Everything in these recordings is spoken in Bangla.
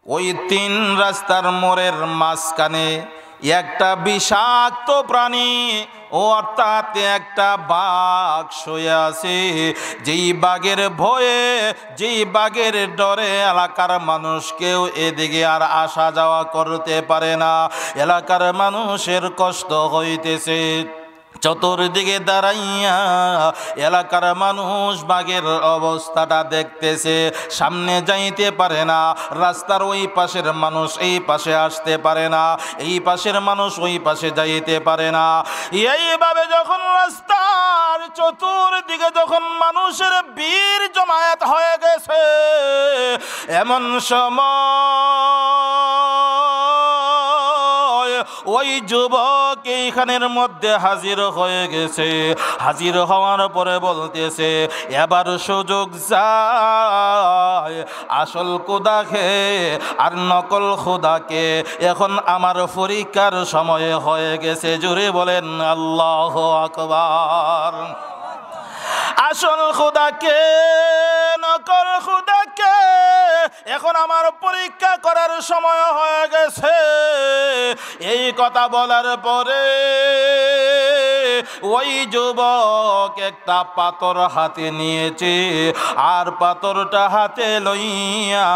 ওই তিন রাস্তার মোড়ের মাঝখানে একটা বিষাক্ত প্রাণী, ও অর্থাৎ একটা বাঘ শুয়ে আছে। যেই বাঘের ভয়ে, যেই বাঘের ডরে এলাকার মানুষ কেউ এদিকে আর আসা যাওয়া করতে পারে না। এলাকার মানুষের কষ্ট হইতেছে। চতুর্দিকে দাঁড়াইয়া এলাকার মানুষ বাঘের অবস্থাটা দেখতেছে। সামনে যাইতে পারে না, রাস্তার ওই পাশের মানুষ এই পাশে আসতে পারে না, এই পাশের মানুষ ওই পাশে যাইতে পারে না। এইভাবে যখন রাস্তার চতুর্দিকে যখন মানুষের ভিড় জমায়েত হয়ে গেছে, এমন সময় ওই যুবক এইখানের মধ্যে হাজির হয়ে গেছে। হাজির হওয়ার পরে বলতেছে, এবার সুযোগ যায়, আসল খোদাকে আর নকল খোদাকে এখন আমার পরীক্ষার সময় হয়ে গেছে। জোরে বলেন আল্লাহু আকবার। আসল খোদাকে নকল খোদাকে এখন আমার পরীক্ষা করার সময় হয়ে গেছে। এই কথা বলার পরে ওই যুবক একটা পাথর হাতে নিয়েছে, আর পাথরটা হাতে লইয়া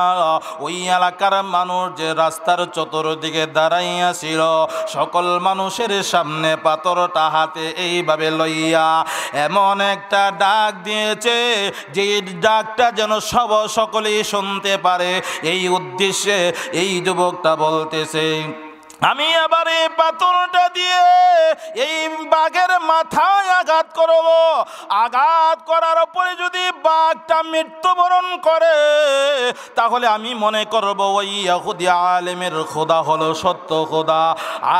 ওই এলাকার মানুষ যে রাস্তার চতুর্দিকে দাঁড়াইয়া ছিল, সকল মানুষের সামনে পাথরটা হাতে এইভাবে লইয়া এমন একটা ডাক দিয়েছে, যে ডাকটা যেন সকলেই শুনতে পারে। এই উদ্দেশ্যে এই যুবকটা বলতেছে, আমি এবার এই পাথরটা দিয়ে এই বাঘের মাথায় আঘাত করব। আঘাত করার পরে যদি বাঘটা মৃত্যুবরণ করে, তাহলে আমি মনে করব ওই ইহুদি আলেমের খোদা হলো সত্য খোদা।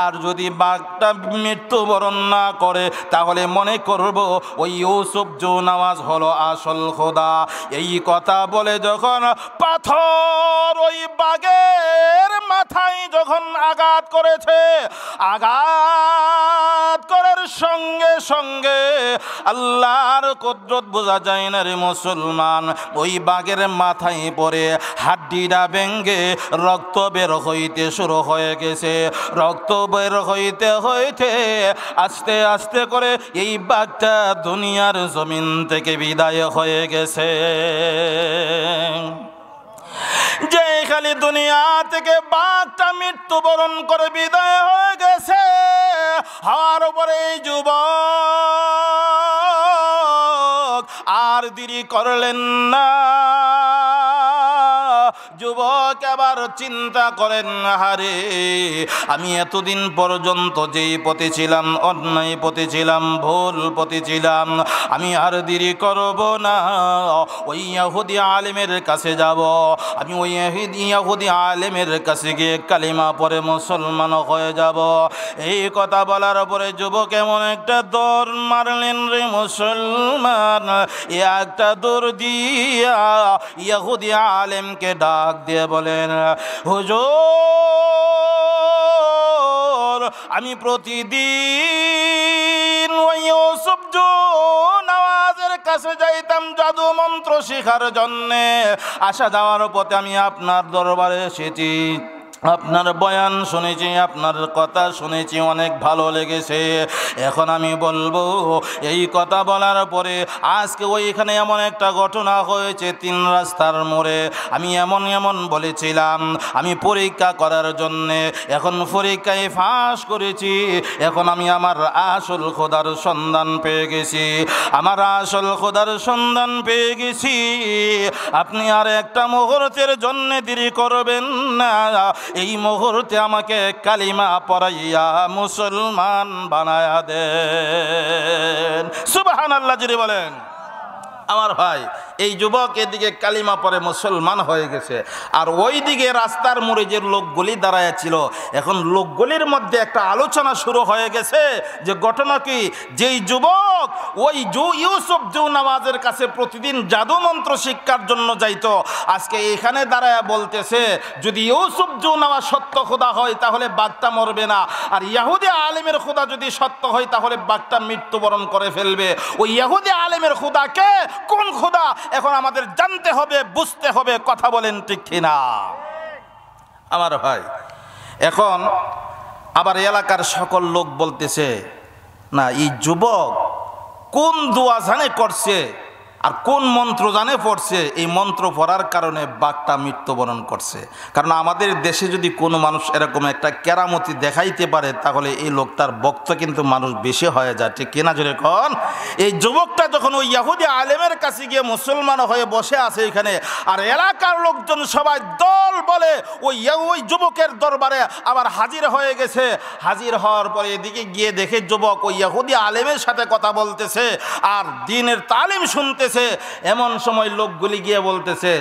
আর যদি বাঘটা মৃত্যুবরণ না করে, তাহলে মনে করব ওই ইউসুফ জুনাওয়াজ হলো আসল খোদা। এই কথা বলে যখন পাথর ওই বাঘের মাথায় যখন আঘাত করেছে, আঘাত করার সঙ্গে সঙ্গে আল্লাহর কুদরত বোঝা যায় না রে মুসলমান। ওই বাঘের মাথায় পড়ে হাড্ডিটা ভেঙে রক্ত বের হইতে শুরু হয়ে গেছে। রক্ত বের হইতে হইতে আস্তে আস্তে করে এই বাঘটা দুনিয়ার জমিন থেকে বিদায় হয়ে গেছে। যে খালি দুনিয়া থেকে বাঘটা মৃত্যুবরণ করে বিদায় হয়ে গেছে, হওয়ার পরে এই যুবক আর দেরি করলেন না। যুবক আবার চিন্তা করেন, হারে আমি এতদিন পর্যন্ত যেই পথে ছিলাম, অন্যায় পথে ছিলাম, ভুল পথে ছিলাম, আমি আর দেরি করব না, ওই ইহুদি আলেমের কাছে যাব। আমি ওই ইহুদি আলেমের কাছে গিয়ে কালিমা পড়ে মুসলমান হয়ে যাব। এই কথা বলার পরে যুবক এমন একটা দৌড় মারলেন রে মুসলমান, একটা দৌড় দিয়া ইহুদি আলেমকে ডাক দিয়ে বলেন, হুজুর আমি প্রতিদিন ওই ইউসুফ জুনাওয়াজের কাছে যাইতাম জাদু মন্ত্র শেখার জন্যে। আসা যাওয়ার পথে আমি আপনার দরবারে এসেছি, আপনার বয়ান শুনেছি, আপনার কথা শুনেছি, অনেক ভালো লেগেছে। এখন আমি বলবো, এই কথা বলার পরে আজকে ওইখানে এমন একটা ঘটনা হয়েছে তিন রাস্তার মোড়ে। আমি এমন বলেছিলাম আমি পরীক্ষা করার জন্যে, এখন পরীক্ষায় পাস করেছি। এখন আমি আমার আসল খোদার সন্ধান পেয়ে গেছি, আমার আসল খোদার সন্ধান পেয়ে গেছি। আপনি আর একটা মুহূর্তের জন্যে দেরি করবেন না, এই মুহূর্তে আমাকে কালিমা পড়াইয়া মুসলমান বানায়া দেন। সুবহানাল্লাহ জুড়ে বলেন। আমার ভাই, এই যুবক এদিকে কালিমা পরে মুসলমান হয়ে গেছে, আর ওই দিকে রাস্তার মোড়ে যে লোকগুলি দাঁড়ায় ছিল, এখন লোকগুলির মধ্যে একটা আলোচনা শুরু হয়ে গেছে যে ঘটনা কি, যেই যুবক ওই ইউসুফ জুনাওয়াজের কাছে প্রতিদিন জাদু মন্ত্র শিক্ষার জন্য যাইতো, আজকে এখানে দাঁড়ায় বলতেছে যদি ইউসুফ জুনাওয়াজ সত্য খোদা হয় তাহলে বাঘটা মরবে না, আর ইহুদি আলেমের খোদা যদি সত্য হয় তাহলে বাঘটা মৃত্যুবরণ করে ফেলবে। ওই ইহুদি আলেমের খোদাকে কোন খোদা এখন আমাদের জানতে হবে, বুঝতে হবে। কথা বলেন ঠিক কিনা? আমার ভাই, এখন আবার এলাকার সকল লোক বলতেছে, না এই যুবক কোন দোয়া জানে করছে আর কোন মন্ত্র জানে পড়ছে, এই মন্ত্র পড়ার কারণে বাঘটা মৃত্যুবরণ করছে। কারণ আমাদের দেশে যদি কোনো মানুষ এরকম একটা কেরামতি দেখাইতে পারে, তাহলে এই লোকটার ভক্ত কিন্তু মানুষ বেশি হয়ে যায়, ঠিক কিনা জোরে কোন? এই যুবকটা যখন ওই ইহুদি আলেমের কাছে গিয়ে মুসলমান হয়ে বসে আছে এখানে, আর এলাকার লোকজন সবাই দল বলে ওই যুবকের দরবারে আবার হাজির হয়ে গেছে। হাজির হওয়ার পরে এদিকে গিয়ে দেখে যুবক ওই ইহুদি আলেমের সাথে কথা বলতেছে আর দ্বীনের তালিম শুনতেছে। এমন সময় লোকগুলি গিয়ে বলতেছে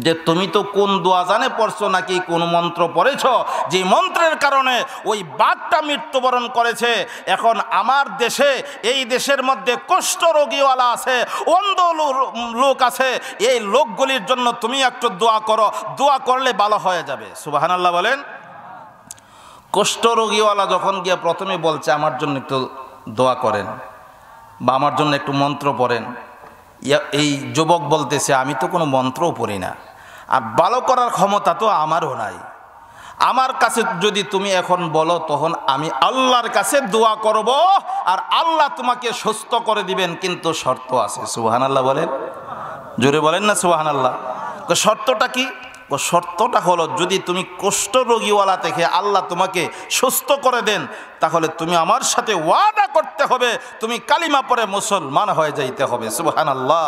যে তুমি তো কোন দোয়া জানে পড়ছো, নাকি কোন মন্ত্র পড়েছ, যে মন্ত্রের কারণে ওই বাঘটা মৃত্যুবরণ করেছে। এখন আমার দেশে, এই দেশের মধ্যে কুষ্ঠ রোগীওয়ালা আছে, অন্ধ লোক আছে, এই লোকগুলির জন্য তুমি একটু দোয়া করো, দোয়া করলে ভালো হয়ে যাবে। সুবহানাল্লাহ বলেন। কুষ্ঠ রোগীওয়ালা যখন গিয়ে প্রথমে বলছে আমার জন্য একটু দোয়া করেন বা আমার জন্য একটু মন্ত্র পড়েন, এই যুবক বলতেছে আমি তো কোনো মন্ত্রও পড়ি না, আর ভালো করার ক্ষমতা তো আমারও নাই। আমার কাছে যদি তুমি এখন বলো, তখন আমি আল্লাহর কাছে দোয়া করব আর আল্লাহ তোমাকে সুস্থ করে দিবেন, কিন্তু শর্ত আছে। সুবহানাল্লাহ বলেন, জোরে বলেন না সুবহানাল্লাহ। শর্তটা কি? শর্তটা হলো, যদি তুমি কুষ্ঠ রোগীওয়ালা থেকে আল্লাহ তোমাকে সুস্থ করে দেন, তাহলে তুমি আমার সাথে ওয়াদা করতে হবে, তুমি কালিমা পড়ে মুসলমান হয়ে যাইতে হবে। সুবহানাল্লাহ।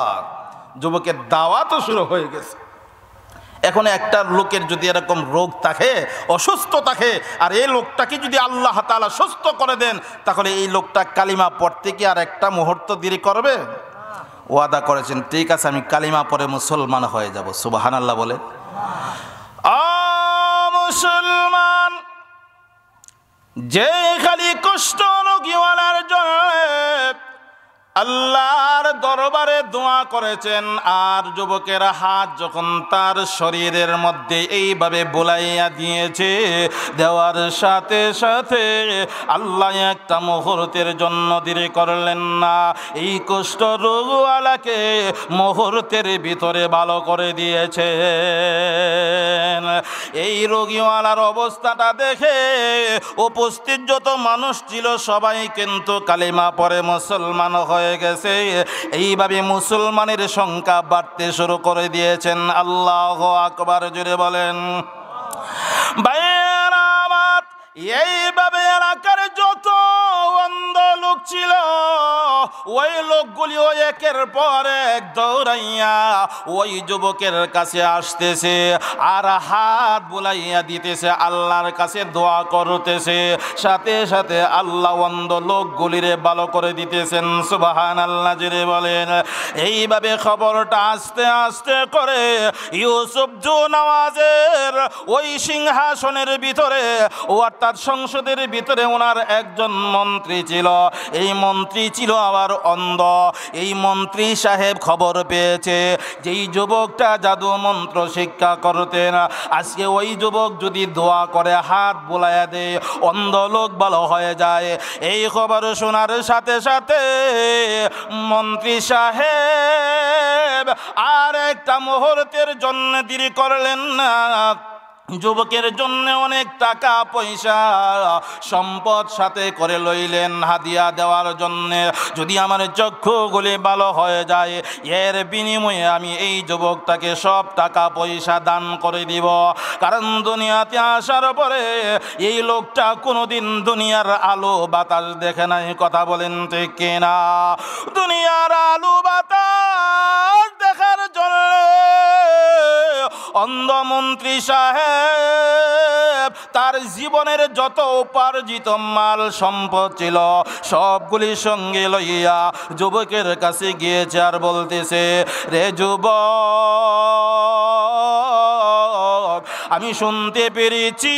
যুবকের দাওয়াতও শুরু হয়ে গেছে। এখন একটা লোকের যদি এরকম রোগ থাকে, অসুস্থ থাকে, আর এই লোকটাকে যদি আল্লাহ তাআলা সুস্থ করে দেন, তাহলে এই লোকটা কালিমা পড়তে কি আর একটা মুহূর্ত দেরি করবে? ওয়াদা করেছেন, ঠিক আছে আমি কালিমা পড়ে মুসলমান হয়ে যাব। সুবহানাল্লাহ বলে। মুসলমান, যে খালি কুষ্ঠ রোগীওয়ালার জন্য আল্লাহর দরবারে দোয়া করেছেন, আর যুবকের হাত যখন তার শরীরের মধ্যে এইভাবে বুলাইয়া দিয়েছে, দেওয়ার সাথে সাথে আল্লাহ একটা মুহূর্তের জন্য দেরি করলেন না, এই কুষ্ঠ রোগওয়ালাকে মুহূর্তের ভিতরে ভালো করে দিয়েছে। এই রোগীওয়ালার অবস্থাটা দেখে উপস্থিত যত মানুষ ছিল সবাই কিন্তু কালিমা পড়ে মুসলমান হয়ে গেছে। এইভাবে মুসলমানের সংখ্যা বাড়তে শুরু করে দিয়েছেন। আল্লাহু আকবার, জোরে বলেন। ভাইয়েরা আমার, এইভাবে এলাকার যত অন্ধ লোক ছিল, ওই লোকগুলিও একের পর এক দৌড়াইয়া ওই যুবকের কাছে আসতেছে আর হাত বুলাইয়া দিতেছে, আল্লাহর কাছে দোয়া করতেছে। সাথে সাথে আল্লাহ অন্ধ লোকগুলিরে ভালো করে দিতেছেন। সুবহানাল্লাহ জোরে বলেন। এইভাবে খবরটা আস্তে আস্তে করে ইউসুফ নওয়াজের ওই সিংহাসনের ভিতরে, অর্থাৎ সংসদের ভিতরে ওনার একজন মন্ত্রী ছিল। এই মন্ত্রী ছিল আবার অন্ধ। এই মন্ত্রী সাহেব খবর পেয়েছে যেই যুবকটা জাদু মন্ত্র শিক্ষা করতেন, আজকে ওই যুবক যদি দোয়া করে, হাত বোলায়া দেয়, অন্ধ লোক ভালো হয়ে যায়। এই খবর শোনার সাথে সাথে মন্ত্রী সাহেব আর একটা মুহূর্তের জন্য দেরি করলেন না। যুবকের জন্য অনেক টাকা পয়সা সম্পদ সাথে করে লইলেন হাদিয়া দেওয়ার জন্য। যদি আমার চক্ষুগুলি ভালো হয়ে যায়, এর বিনিময়ে আমি এই যুবকটাকে সব টাকা পয়সা দান করে দিব। কারণ দুনিয়াতে আসার পরে এই লোকটা কোনোদিন দুনিয়ার আলো বাতাস দেখে নাই। কথা বলেন ঠিক কিনা? দুনিয়ার আলো বাতাস দেখার জন্য অন্ধ মন্ত্রী সাহেব তার জীবনের যত উপার্জিত মাল সম্পদ ছিল সবগুলি সঙ্গে লইয়া যুবকের কাছে গিয়েছে আর বলতেছে, রে যুবক, আমি শুনতে পেরেছি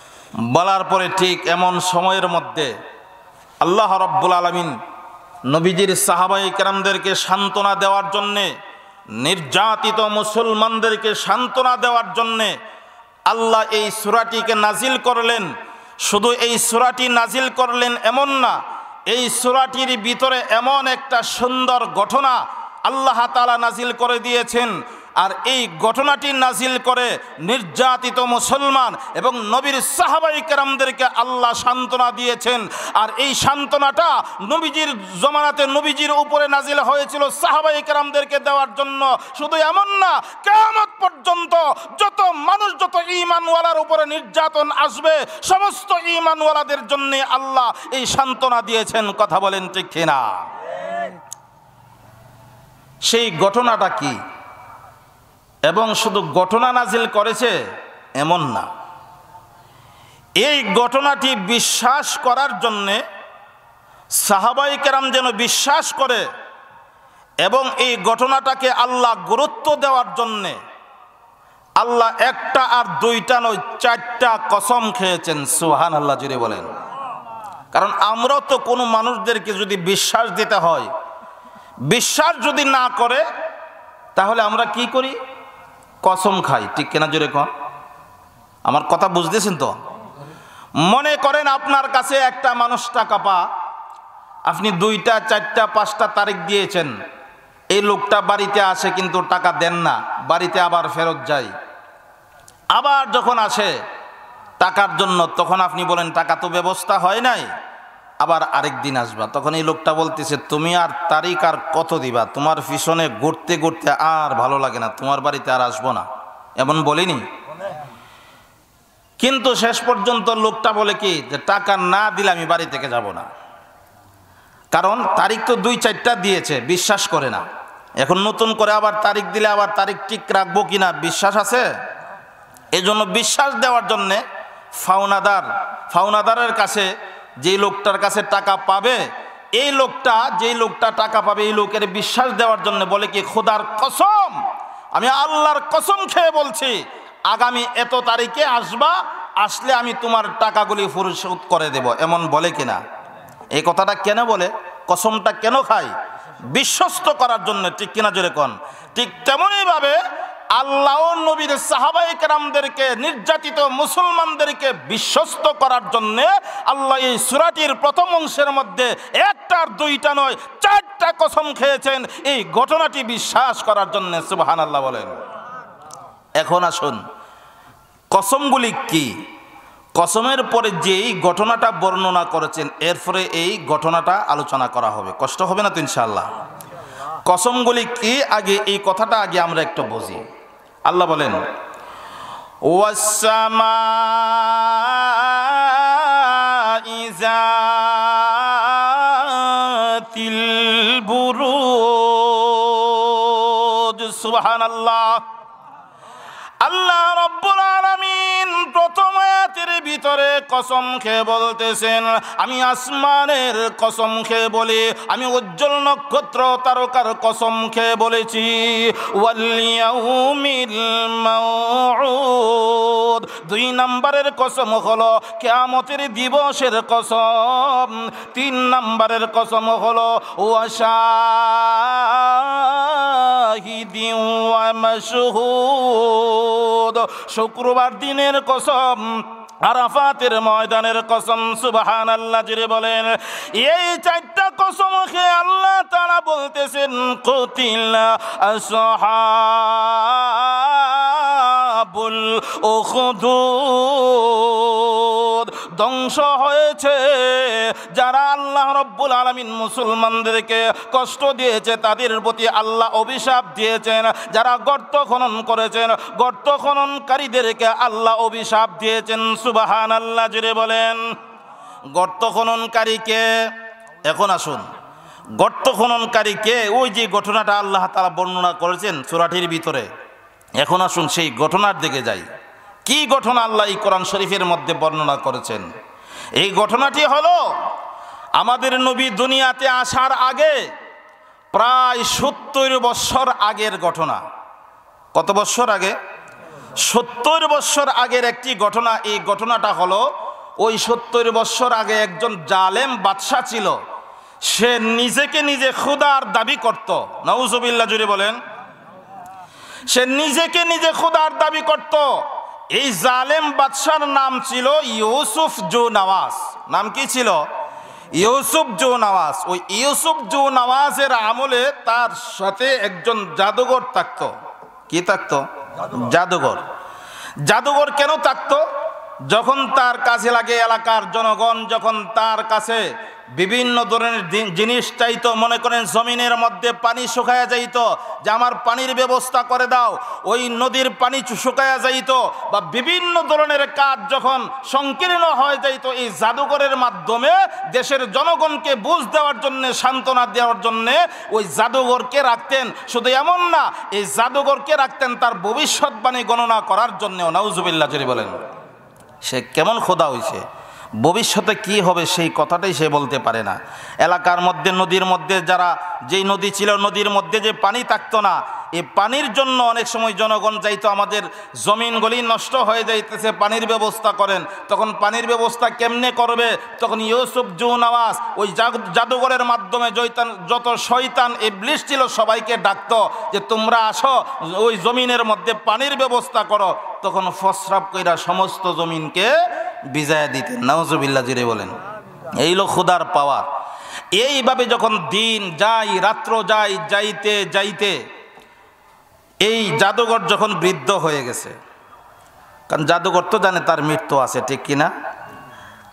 বলার পরে ঠিক এমন সময়ের মধ্যে আল্লাহ রাব্বুল আলামিন নবীজির সাহাবায়ে কেরামদেরকে সান্ত্বনা দেওয়ার জন্যে, নির্যাতিত মুসলমানদেরকে সান্ত্বনা দেওয়ার জন্যে আল্লাহ এই সূরাটিকে নাজিল করলেন। শুধু এই সূরাটি নাজিল করলেন এমন না, এই সূরাটির ভিতরে এমন একটা সুন্দর ঘটনা আল্লাহ তাআলা নাজিল করে দিয়েছেন। আর এই ঘটনাটি নাজিল করে নির্যাতিত মুসলমান এবং নবীর সাহাবায়ে কেরামদেরকে আল্লাহ সান্ত্বনা দিয়েছেন। আর এই সান্ত্বনাটা নবীজির জমানাতে নবীজির উপরে নাজিল হয়েছিল সাহাবায়ে কেরামদেরকে দেওয়ার জন্য। শুধু এমন না, কিয়ামত পর্যন্ত যত মানুষ, যত ঈমানওয়ালার উপরে নির্যাতন আসবে, সমস্ত ঈমানওয়ালাদের জন্য আল্লাহ এই সান্ত্বনা দিয়েছেন। কথা বলেন ঠিক কিনা? সেই ঘটনাটা কি? এবং শুধু ঘটনা নাজিল করেছে এমন না, এই ঘটনাটি বিশ্বাস করার জন্যে সাহাবায়ে কেরাম যেন বিশ্বাস করে এবং এই ঘটনাটাকে আল্লাহ গুরুত্ব দেওয়ার জন্যে আল্লাহ একটা আর দুইটা নয়, 4টা কসম খেয়েছেন। সুবহানাল্লাহ জুড়ে বলেন। কারণ আমরাও তো কোনো মানুষদেরকে যদি বিশ্বাস দিতে হয়, বিশ্বাস যদি না করে তাহলে আমরা কি করি? কসম খাই। ঠিক কিনা জোরে কন? আমার কথা বুঝতেছেন তো? মনে করেন আপনার কাছে একটা মানুষ টাকা পা, আপনি 2টা 4টা 5টা তারিখ দিয়েছেন, এই লোকটা বাড়িতে আসে কিন্তু টাকা দেন না, বাড়িতে আবার ফেরত যায়। আবার যখন আসে টাকার জন্য, তখন আপনি বলেন টাকা তো ব্যবস্থা হয় নাই, আবার আরেক দিন আসবা। তখন এই লোকটা বলতেছে তুমি আর তারিখ আর কত দিবা, তোমার পিছনে ঘুরতে ঘুরতে আর ভালো লাগে না, তোমার বাড়িতে আর আসবো না, এমন বলিনি? কিন্তু শেষ পর্যন্ত লোকটা বলে কি, যে টাকা না দিলে আমি বাড়ি থেকে যাব না। কারণ তারিখ তো 2-4টা দিয়েছে, বিশ্বাস করে না। এখন নতুন করে আবার তারিখ দিলে আবার তারিখ ঠিক রাখবো কিনা বিশ্বাস আছে? এই জন্য বিশ্বাস দেওয়ার জন্যে ফাওনাদারের কাছে, যেই লোকটার কাছে টাকা পাবে, এই লোকটা যেই লোকটা টাকা পাবে এই লোকের বিশ্বাস দেওয়ার জন্য বলে কি, খোদার কসম, আমি আল্লাহর কসম খেয়ে বলছি আগামী এত তারিখে আসবা, আসলে আমি তোমার টাকাগুলি পরিশোধ করে দেব, এমন বলে কিনা? এই কথাটা কেন বলে? কসমটা কেন খায়? বিশ্বস্ত করার জন্য। ঠিক কিনা জোরে কোন? ঠিক তেমনই ভাবে আল্লাহ নবীর সাহাবায়ে কেরামদেরকে, নির্যাতিত মুসলমানদেরকে বিশ্বস্ত করার জন্য আল্লাহ এই সূরাটির প্রথম অংশের মধ্যে 1টা আর 2টা নয় 4টা কসম খেয়েছেন এই ঘটনাটি বিশ্বাস করার জন্য। সুবহানাল্লাহ বলেন। এখন আসুন, কসমগুলি কি? কসমের পরে যেই ঘটনাটা বর্ণনা করেছেন, এরপরে এই ঘটনাটা আলোচনা করা হবে। কষ্ট হবে না তো ইনশাআল্লাহ? কসমগুলি কি, আগে এই কথাটা আগে আমরা একটু বুঝি। আল্লাহ বলেন ওয়াসসামাই যাতিল বুরুজ। সুবহানাল্লাহ। আল্লাহ রাব্বুল আলামিন প্রথম আয়াতের ভিতরে কসম খেয়ে বলতেছেন, আমি আসমানের কসম খেয়ে বলি, আমি উজ্জ্বল নক্ষত্র তারকার কসম খেয়ে বলেছি, ওয়াল ইয়াউমিল মাউউদ। 2 নম্বরের কসম হলো কিয়ামতের দিবসের কসম। 3 নম্বরের কসম হলো ওয়াশাহিদিন ওয়া মাশহুদ। শুক্রবার দিনের কসম, আরাফাতের ময়দানের কসম। সুবহানাল্লাহ জুড়ে বলেন। এই 4টা কসম খেয়ে আল্লাহ তাআলা বলতেছেন, কুতিলা আসহাবুল উখদুদ। ধ্বংস হয়েছে যারা আল্লাহ রাব্বুল আলামিন মুসলমানদেরকে কষ্ট দিয়েছে, তাদের প্রতি আল্লাহ অভিশাপ দিয়েছেন। যারা গর্ত খনন করেছেন, গর্ত খননকারীদেরকে আল্লাহ অভিশাপ দিয়েছেন। সুবহানাল্লাহ জুড়ে বলেন। গর্ত খননকারীকে, এখন আসুন, গর্ত খননকারীকে, ওই যে ঘটনাটা আল্লাহ তাআলা বর্ণনা করেছেন সূরাটির ভিতরে, এখন আসুন সেই ঘটনার দিকে যাই। কি ঘটনা আল্লাহ এই কোরআন শরীফের মধ্যে বর্ণনা করেছেন? এই ঘটনাটি হলো আমাদের নবী দুনিয়াতে আসার আগে প্রায় 70 বছর আগের ঘটনা। কত বছর আগে? 70 বছর আগের একটি ঘটনা। এই ঘটনাটা হলো ওই 70 বছর আগে একজন জালেম বাদশা ছিল, সে নিজেকে নিজে খোদার দাবি করত। নাউজুবিল্লাহ জুড়ে বলেন। সে নিজেকে নিজে খোদার দাবি করত। এই জালেম বাদশার নাম ছিল ইউসুফ জু নওয়াজ। নাম কি ছিল? ইউসুফ জু নওয়াজ। ওই ইউসুফ জু নওয়াজের আমলে তার সাথে একজন জাদুঘর থাকতো। কি থাকতো? জাদুঘর। জাদুঘর কেন থাকতো? যখন তার কাছে লাগে, এলাকার জনগণ যখন তার কাছে বিভিন্ন ধরনের জিনিস চাইতো, মনে করেন জমিনের মধ্যে পানি শুকায়া যাইত, যে আমার পানির ব্যবস্থা করে দাও, ওই নদীর পানি শুকায়া যাইত, বা বিভিন্ন ধরনের কাজ যখন সংকীর্ণ হয়ে যাইত, এই জাদুঘরের মাধ্যমে দেশের জনগণকে বুঝ দেওয়ার জন্য, সান্ত্বনা দেওয়ার জন্য ওই জাদুঘরকে রাখতেন। শুধু এমন না, এই জাদুঘরকে রাখতেন তার ভবিষ্যৎবাণী গণনা করার জন্যও। নাউজুবিল্লাহ জোরে বলেন। সে কেমন খোদা হইছে, ভবিষ্যতে কি হবে সেই কথাটাই সে বলতে পারে না। এলাকার মধ্যে, নদীর মধ্যে যারা, যেই নদী ছিল, নদীর মধ্যে যে পানি থাকতো না, এই পানির জন্য অনেক সময় জনগণ যাইতো, আমাদের জমিনগুলি নষ্ট হয়ে যাইতেছে, পানির ব্যবস্থা করেন। তখন পানির ব্যবস্থা কেমনে করবে? তখন ইউসুফ জু নওয়াজ ওই জাদুঘরের মাধ্যমে যত শয়তান ইবলিস ছিল সবাইকে ডাকতো, যে তোমরা আসো, ওই জমিনের মধ্যে পানির ব্যবস্থা করো। তখন ফসরাব কইরা সমস্ত জমিনকে ভিজায়া দিতেন। নাউজুবিল্লাহ জিরে বলেন। এই হলো খোদার পাওয়ার। এইভাবে যখন দিন যায়, রাত্র যায়, যাইতে যাইতে এই জাদুঘর যখন বৃদ্ধ হয়ে গেছে, কারণ জাদুঘর তো জানে তার মৃত্যু আছে, ঠিক কিনা?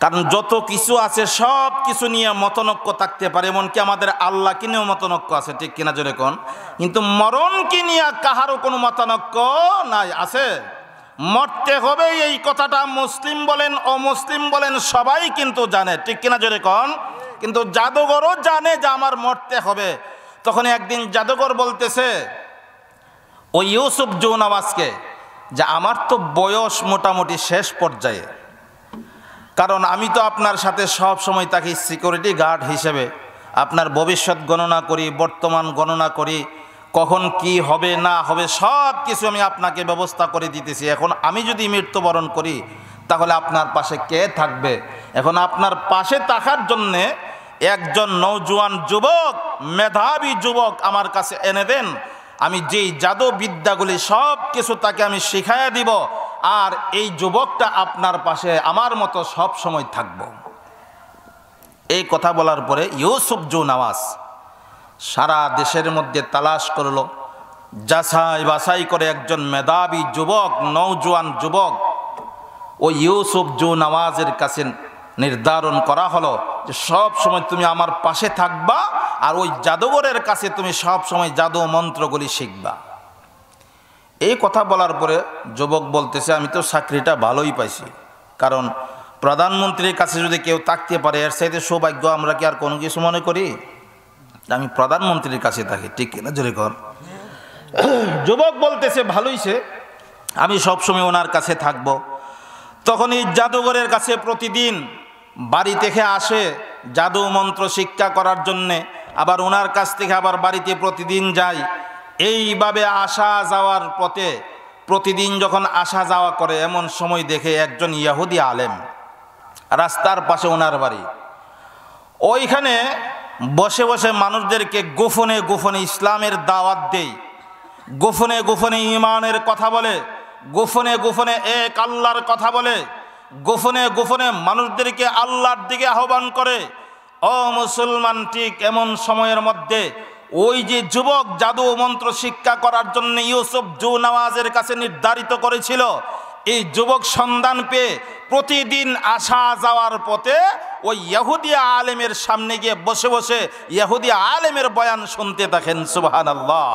কারণ যত কিছু আছে সব কিছু নিয়ে মতনৈক্য থাকতে পারে, এমনকি আমাদের আল্লাহকে নিয়েও মতনৈক্য আছে, ঠিক কিনা জোরে কোন? কিন্তু মরণকে নিয়ে কাহারও কোনো মতনৈক্য নাই। আছে? মরতে হবে, এই কথাটা মুসলিম বলেন অমুসলিম বলেন সবাই কিন্তু জানে, ঠিক কিনা জোরে কোন? কিন্তু জাদুঘরও জানে যে আমার মরতে হবে। তখন একদিন জাদুঘর বলতেছে ওই ইউসুফ জু নওয়াজকে, যে আমার তো বয়স মোটামুটি শেষ পর্যায়ে, কারণ আমি তো আপনার সাথে সব সময় থাকি সিকিউরিটি গার্ড হিসেবে, আপনার ভবিষ্যৎ গণনা করি, বর্তমান গণনা করি, কখন কি হবে না হবে সব কিছু আমি আপনাকে ব্যবস্থা করে দিতেছি। এখন আমি যদি মৃত্যুবরণ করি তাহলে আপনার পাশে কে থাকবে? এখন আপনার পাশে থাকার জন্যে একজন নওজোয়ান যুবক, মেধাবী যুবক আমার কাছে এনে দেন, আমি যেই জাদু বিদ্যাগুলি সব কিছু তাকে আমি শিখাইয়া দিব, আর এই যুবকটা আপনার পাশে আমার মতো সব সময় থাকব। এই কথা বলার পরে ইউসুফ জু নওয়াজ সারা দেশের মধ্যে তালাশ করলো, যাচাই বাছাই করে একজন মেধাবী যুবক, নওজোয়ান যুবক ওই ইউসুফ জু নওয়াজের কাছে নির্ধারণ করা হলো যে সব সময় তুমি আমার পাশে থাকবা, আর ওই জাদুঘরের কাছে তুমি সব সময় জাদু মন্ত্রগুলি শিখবা। এই কথা বলার পরে যুবক বলতেছে, আমি তো চাকরিটা ভালোই পাইছি, কারণ প্রধানমন্ত্রীর কাছে যদি কেউ থাকতে পারে এর চাইতে সৌভাগ্য আমরা কি আর কোনো কিছু মনে করি? আমি প্রধানমন্ত্রীর কাছে থাকি, ঠিক কিনা জোরে কর? যুবক বলতেছে ভালোইছে, আমি সবসময় ওনার কাছে থাকব। তখন এই জাদুঘরের কাছে প্রতিদিন বাড়ি থেকে আসে জাদু মন্ত্র শিক্ষা করার জন্যে, আবার ওনার কাছ থেকে আবার বাড়িতে প্রতিদিন যায়। এইভাবে আসা যাওয়ার পথে প্রতিদিন যখন আসা যাওয়া করে, এমন সময় দেখে একজন ইহুদি আলেম, রাস্তার পাশে ওনার বাড়ি, ওইখানে বসে বসে মানুষদেরকে গোপনে গোপনে ইসলামের দাওয়াত দেয়, গোপনে গোপনে ঈমানের কথা বলে, গোপনে গোপনে এক আল্লাহর কথা বলে, গোপনে গোপনে মানুষদেরকে আল্লাহর দিকে আহ্বান করে। ও মুসলমান, ঠিক এমন সময়ের মধ্যে ওই যে যুবক জাদু মন্ত্র শিক্ষা করার জন্য ইউসুফ জু নওয়াজের কাছে নির্ধারিত করেছিল, এই যুবক সন্ধান পেয়ে প্রতিদিন আসা যাওয়ার পথে ওই ইহুদি আলেমের সামনে গিয়ে বসে বসে ইহুদি আলেমের বয়ান শুনতে থাকেন। সুবহানাল্লাহ।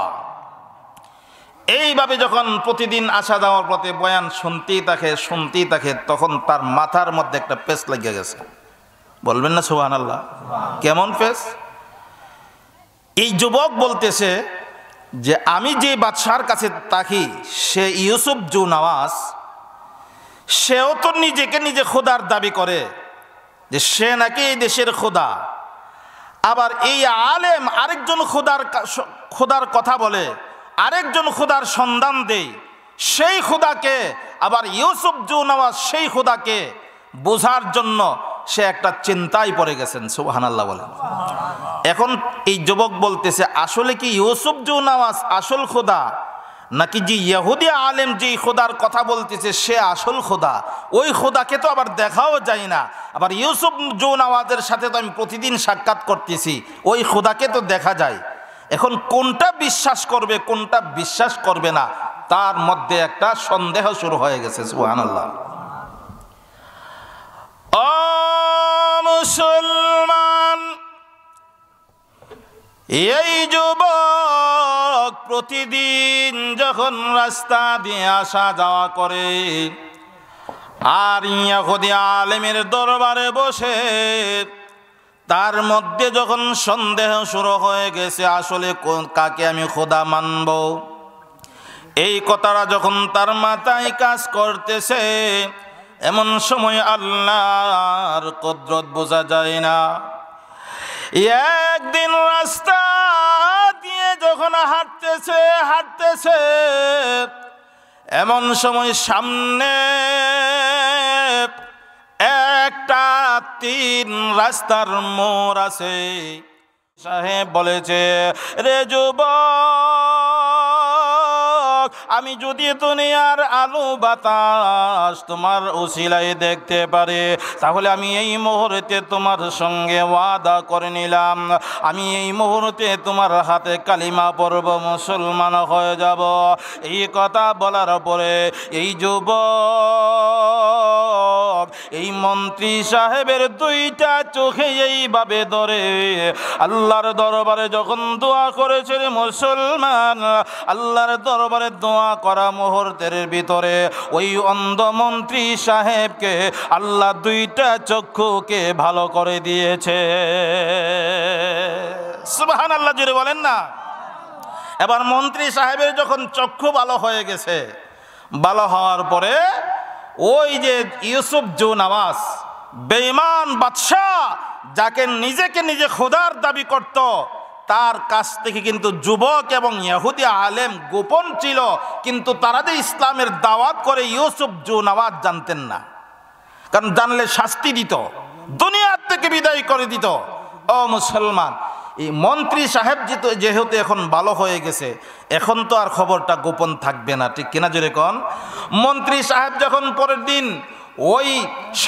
এইভাবে যখন প্রতিদিন আসা যাওয়ার পথে বয়ান শুনতেই থাকে, তখন তার মাথার মধ্যে একটা পেস লেগে গেছে। বলবেন না সুবহানাল্লাহ? কেমন পেস? এই যুবক বলতেছে যে আমি যে বাদশার কাছে থাকি সে ইউসুফ জু নওয়াজ, সেও তো নিজেকে নিজে খোদার দাবি করে যে সে নাকি এই দেশের খোদা, আবার এই আলেম আরেকজন খোদার কথা বলে, আরেকজন খোদার সন্ধান দেয়। সেই খোদাকে, আবার ইউসুফ জুনাওয়াজ সেই খোদাকে বোঝার জন্য সে একটা চিন্তায় পড়ে গেছেন। সুবহানাল্লাহ বলেন। এখন এই যুবক বলতেছে, আসলে কি ইউসুফ জুনাওয়াজ আসল খোদা, নাকি যে ইহুদি আলেম যে খোদার কথা বলতেছে সে আসল খোদা? ওই খোদাকে তো আবার দেখাও যায় না, আবার ইউসুফ জুনাওয়াজের সাথে তো আমি প্রতিদিন সাক্ষাৎ করতেছি, ওই খোদাকে তো দেখা যায়। এখন কোনটা বিশ্বাস করবে কোনটা বিশ্বাস করবে না, তার মধ্যে একটা সন্দেহ শুরু হয়ে গেছে। সুবহানাল্লাহ। ও মুসলমান, এই যুবক প্রতিদিন যখন রাস্তা দিয়ে আসা যাওয়া করে আর ইহুদি আলেমের দরবারে বসে, তার মধ্যে যখন সন্দেহ শুরু হয়ে গেছে আসলে কাকে আমি খোদা মানব, এই কথাটা যখন তার মাথায় কাজ করতেছে, এমন সময় আল্লাহর কুদরত বোঝা যায় না। একদিন রাস্তা দিয়ে যখন হাঁটতেছে এমন সময় সামনে একটা 3 রাস্তার মোড় আছে। সাহেব বলেছে, রে যুবক, আমি যদি দুনিয়ার আলো বাতাস তোমার উসিলায় দেখতে পারি, তাহলে আমি এই মুহূর্তে তোমার সঙ্গে ওয়াদা করে নিলাম, আমি এই মুহূর্তে তোমার হাতে কালিমা পড়ব, মুসলমান হয়ে যাব। এই কথা বলার পরে এই যুবক এই মন্ত্রী সাহেবের 2টা চোখে এইভাবে ধরে আল্লাহর দরবারে যখন দোয়া করেছে মুসলমান, আল্লাহর দরবারে দোয়া করা মুহূর্তের ভিতরে ওই অন্ধ মন্ত্রী সাহেবকে আল্লাহ 2টা চক্ষুকে ভালো করে দিয়েছে। সুবহানাল্লাহ, জোরে বলেন না। এবার মন্ত্রী সাহেবের যখন চক্ষু ভালো হয়ে গেছে, ভালো হওয়ার পরে ওই যে ইউসুফ জুনাওয়াজ বেঈমান বাদশাহ, যাকে নিজেকে নিজে খোদার দাবি করত, তার কাছ থেকে কিন্তু যুবক এবং ইহুদি আলেম গোপন ছিল, কিন্তু তারা যে ইসলামের দাওয়াত করে ইউসুফ জুনাওয়াজ জানতেন না, কারণ জানলে শাস্তি দিত, দুনিয়ার থেকে বিদায় করে দিত। ও মুসলমান, এই মন্ত্রী সাহেব যেহেতু এখন ভালো হয়ে গেছে, এখন তো আর খবরটা গোপন থাকবে না, ঠিক কিনা জোরে কোন? মন্ত্রী সাহেব যখন পরের দিন ওই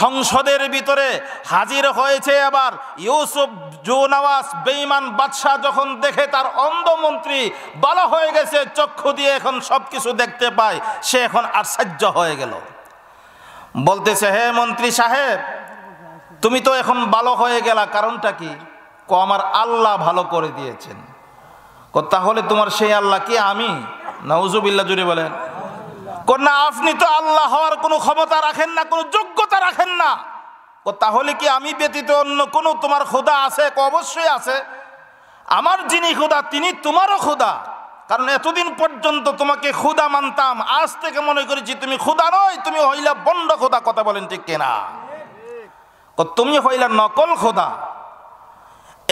সংসদের ভিতরে হাজির হয়েছে, আবার ইউসুফ জুনাওয়াজ বেঈমান বাদশাহ যখন দেখে তার অন্ধ মন্ত্রী ভালো হয়ে গেছে, চক্ষু দিয়ে এখন সবকিছু দেখতে পায়, সে এখন আশ্চর্য হয়ে গেল। বলতেছে, হে মন্ত্রী সাহেব, তুমি তো এখন ভালো হয়ে গেলা, কারণটা কি? আমার আল্লাহ ভালো করে দিয়েছেন। তাহলে তোমার সেই আল্লাহ কি আমি? নাউজুবিল্লাহ, জুড়ে বলেন। না, আপনি তো আল্লাহ হওয়ার কোনো ক্ষমতা রাখেন না, কোনো যোগ্যতা রাখেন না। তাহলে কি আমি ব্যতীত অন্য কোনো তোমার খোদা আছে? অবশ্যই আছে। আমার যিনি খোদা তিনি তোমারও খোদা, কারণ এতদিন পর্যন্ত তোমাকে খোদা মানতাম, আজ থেকে মনে করেছি তুমি খোদা নয়, তুমি হইলা বন্ড খোদা। কথা বলেন ঠিক কিনা? তুমি হইলা নকল খোদা।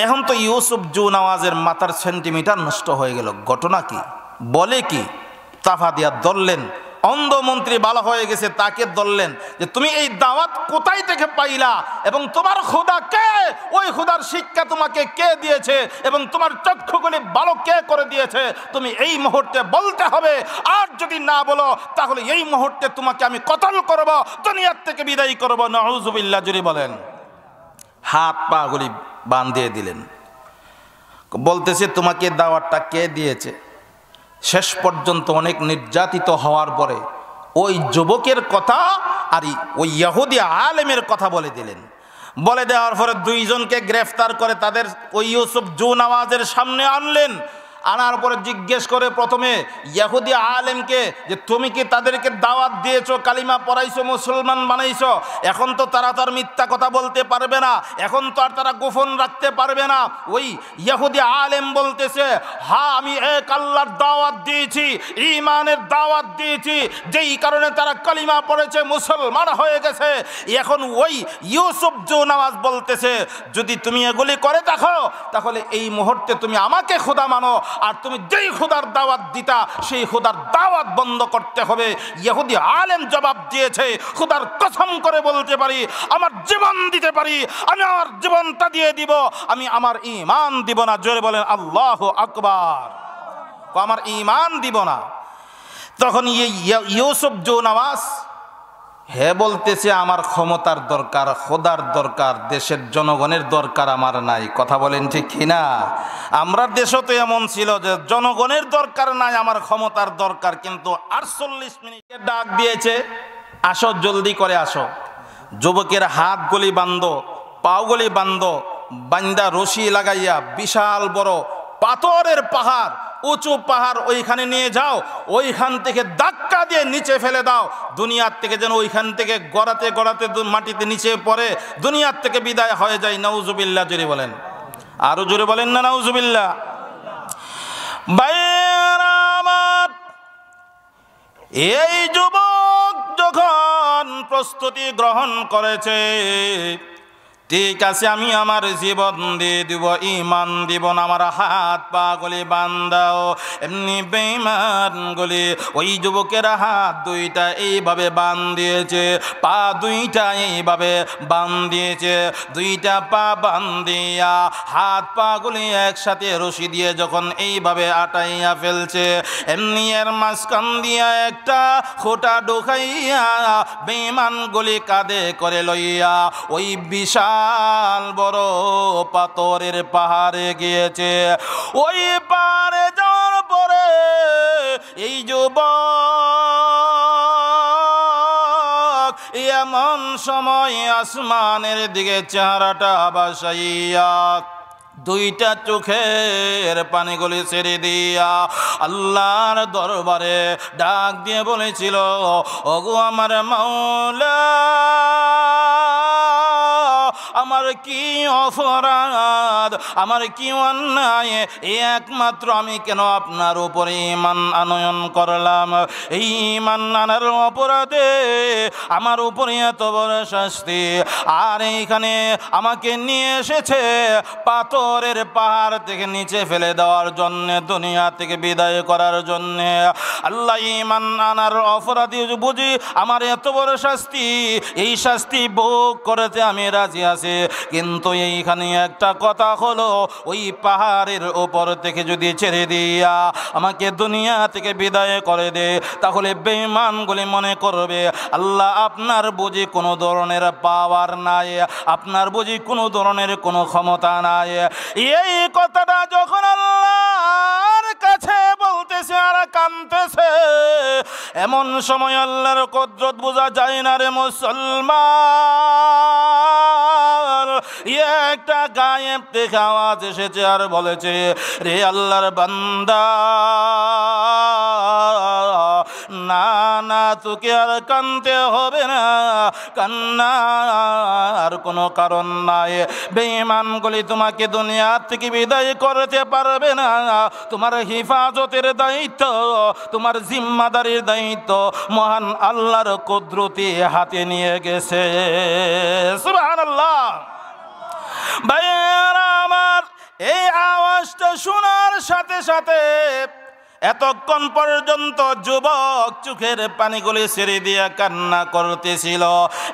এখন তো ইউসুফ জুনাওয়াজের মাথার সেন্টিমিটার নষ্ট হয়ে গেল। ঘটনা কি? বলে কি? তাফা দিয়া ধরলেন, অন্ধ মন্ত্রী ভালো হয়ে গেছে, তাকে ধরলেন যে তুমি এই দাওয়াত কোথায় থেকে পাইলা এবং তোমার খোদা কে? ওই খোদার শিক্ষা তোমাকে কে দিয়েছে এবং তোমার চক্ষুগুলি ভালো কে করে দিয়েছে? তুমি এই মুহূর্তে বলতে হবে, আর যদি না বলো তাহলে এই মুহূর্তে তোমাকে আমি কতল করব, দুনিয়ার থেকে বিদায় করব। নাউজুবিল্লাহ, জুরি বলেন। হাত পা গুলি বাঁধিয়ে দিলেন। বলতেছে, তোমাকে দাওয়াতটা কে দিয়েছে? শেষ পর্যন্ত অনেক নির্যাতিত হওয়ার পরে ওই যুবকের কথা আর ওই ইহুদি আলেমের কথা বলে দিলেন। বলে দেওয়ার পরে 2 জনকে গ্রেফতার করে তাদের ওই ইউসুফ জুনাওয়াজের সামনে আনলেন। আনার পরে জিজ্ঞেস করে প্রথমে ইহুদি আলেমকে যে তুমি কি তাদেরকে দাওয়াত দিয়েছো, কালিমা পড়াইছো, মুসলমান বানাইছো? এখন তো তারা তার মিথ্যা কথা বলতে পারবে না, এখন তো আর তারা গোপন রাখতে পারবে না। ওই ইহুদি আলেম বলতেছে, হ্যাঁ আমি এক আল্লাহর দাওয়াত দিয়েছি, ঈমানের দাওয়াত দিয়েছি, যেই কারণে তারা কালিমা পড়েছে, মুসলমান হয়ে গেছে। এখন ওই ইউসুফ জুনাওয়াজ বলতেছে, যদি তুমি এগুলি করে থাকো তাহলে এই মুহূর্তে তুমি আমাকে খোদা মানো, আর তুমি যেই খোদার দাওয়াত দিতা সেই খোদার দাওয়াত বন্ধ করতে হবে। ইহুদি আলেম জবাব দিয়েছে, খোদার কসম করে বলতে পারি, আমার জীবন দিতে পারি, আমি আমার জীবনটা দিয়ে দিব, আমি আমার ঈমান দিব না। জোরে বলেন আল্লাহু আকবার। আমার ঈমান দিব না। তখন ইউসুফ জৌনওয়াজ হে বলতেছে আমার ক্ষমতার দরকার, খোদার দরকার, দেশের জনগণের দরকার আমার নাই। কথা বলেন ঠিক কিনা? আমরা দেশও তো এমন ছিল যে জনগণের দরকার নাই, আমার ক্ষমতার দরকার। কিন্তু 48 মিনিটে ডাক দিয়েছে, আসো জলদি করে আসো। যুবকের হাতগুলি বান্ধো, পাগুলি বান্ধো, বান্দা রশি লাগাইয়া বিশাল বড় পাথরের পাহাড়, উঁচু পাহাড় ওইখানে নিয়ে যাও, ওইখান থেকে ধাক্কা দিয়ে নিচে ফেলে দাও, দুনিয়ার থেকে যেন ওইখান থেকে গড়াতে গড়াতে মাটিতে নিচে পড়ে দুনিয়ার থেকে বিদায় হয়ে যায়। নাউজুবিল্লাহ। জোরে বলেন, আরো জোরে বলেন না নাউজুবিল্লাহ। ভাইয়েরা আমার, এই যুবক যখন প্রস্তুতি গ্রহণ করেছে, ঠিক আছে আমি আমার জীবন দিয়ে দিব, ঈমান দিব না, আমার হাত পা গুলি বান্ধাও। এমনি বেঈমান গুলি ওই যুবকের হাত দুইটা এইভাবে বান্ধিয়েছে, পা দুইটা এইভাবে বান্ধিয়েছে, দুইটা পা বান্ধিয়া হাত পা গুলি একসাথে রশি দিয়ে যখন এইভাবে আটাইয়া ফেলছে, এমনি এর মাঝখান দিয়া একটা খোঁটা ঢুকাইয়া বেঈমান গুলি কাঁধে করে লইয়া ওই বিশাল বড় পাথরের পাহাড়ে গিয়েছে। ওই পাহাড়ে যাওয়ার পরে এই যুবক এমন সময় আসমানের দিকে চেহারাটা বাসাইয়া দুইটা চোখের পানিগুলি ছেড়ে দিয়া আল্লাহর দরবারে ডাক দিয়ে বলেছিল, ওগো আমার মাওলা, আমার কি অপরাধ, আমার কি অন্যায়, একমাত্র আমি কেন আপনার উপরে ঈমান আনয়ন করলাম? এই ঈমান আনার অপরাধে আমার উপরে এত বড় শাস্তি, আর এইখানে আমাকে নিয়ে এসেছে পাথরের পাহাড় থেকে নিচে ফেলে দেওয়ার জন্য, দুনিয়া থেকে বিদায় করার জন্য। আল্লাহ, ঈমান আনার অপরাধী বুঝি আমার এত বড় শাস্তি, এই শাস্তি ভোগ করতে আমি রাজি আছি, কিন্তু এইখানে একটা কথা হলো, ওই পাহাড়ের উপর থেকে যদি ছেড়ে দিয়া আমাকে দুনিয়া থেকে বিদায় করে দে, তাহলে বেঈমানগুলি মনে করবে আল্লাহ আপনার বুঝি কোনো ধরনের পাওয়ার নাই, আপনার বুঝি কোনো ধরনের কোনো ক্ষমতা নাই। এই কথাটা যখন আল্লাহর কাছে বলতেছে আর কাঁদতেছে, এমন সময় আল্লাহর কুদরত বোঝা যায় না রে মুসলমান। একটা গায়েব থেকে আওয়াজ এসেছে আর বলেছে, রে আল্লাহর বান্দা, না না তোকে আর কাঁদতে হবে না, কান্নার কোনো কারণ নাই। বেঈমানগুলি তোমাকে দুনিয়া থেকে বিদায় করতে পারবে না, তোমার হিফাজতের দায়িত্ব, তোমার জিম্মাদারির দায়িত্ব মহান আল্লাহর কুদরতি হাতে নিয়ে গেছে। সুবহানাল্লাহ। ভাইয়েরা আমার, এই আওয়াজটা শোনার সাথে সাথে এতক্ষণ পর্যন্ত যুবক চোখের পানিগুলি ছেড়ে দিয়ে কান্না করতেছিল,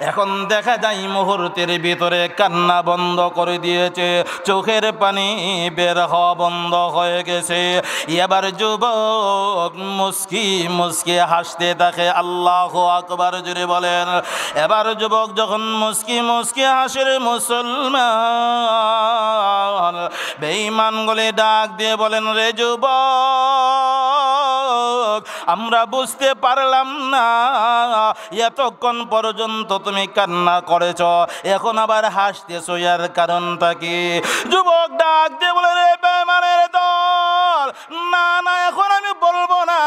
এখন দেখা যায় মুহূর্তের ভিতরে কান্না বন্ধ করে দিয়েছে, চোখের পানি বের হওয়া বন্ধ হয়ে গেছে। এবার যুবক মুস্কি মুস্কি হাসতে থাকে। আল্লাহু আকবার জোরে বলেন। এবার যুবক যখন মুস্কি মুস্কি হাসে মুসলমান, বেঈমানগুলি ডাক দিয়ে বলেন, রে যুবক, আমরা বুঝতে পারলাম না এতক্ষণ পর্যন্ত তুমি কান্না করেছ, এখন আবার হাসতেছো, এর কারণটা কি? যুবক ডাক দিয়ে বলে, রে বেঈমানের দল, না না এখন আমি বলবো না